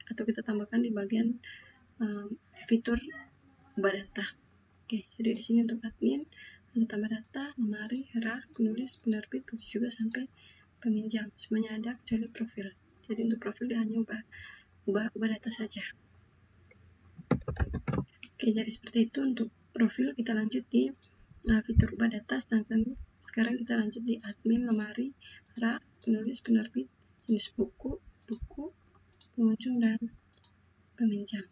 S1: atau kita tambahkan di bagian fitur ubah data. Oke, jadi di sini untuk admin ada tambah data, lemari, rak, penulis, penerbit, begitu juga sampai peminjam. Semuanya ada kecuali profil. Jadi untuk profil dia hanya ubah data saja. Oke, jadi seperti itu untuk profil. Kita lanjut di fitur ubah data, sedangkan sekarang kita lanjut di admin, lemari, rak, penulis, penerbit, jenis buku, pengunjung, dan peminjam.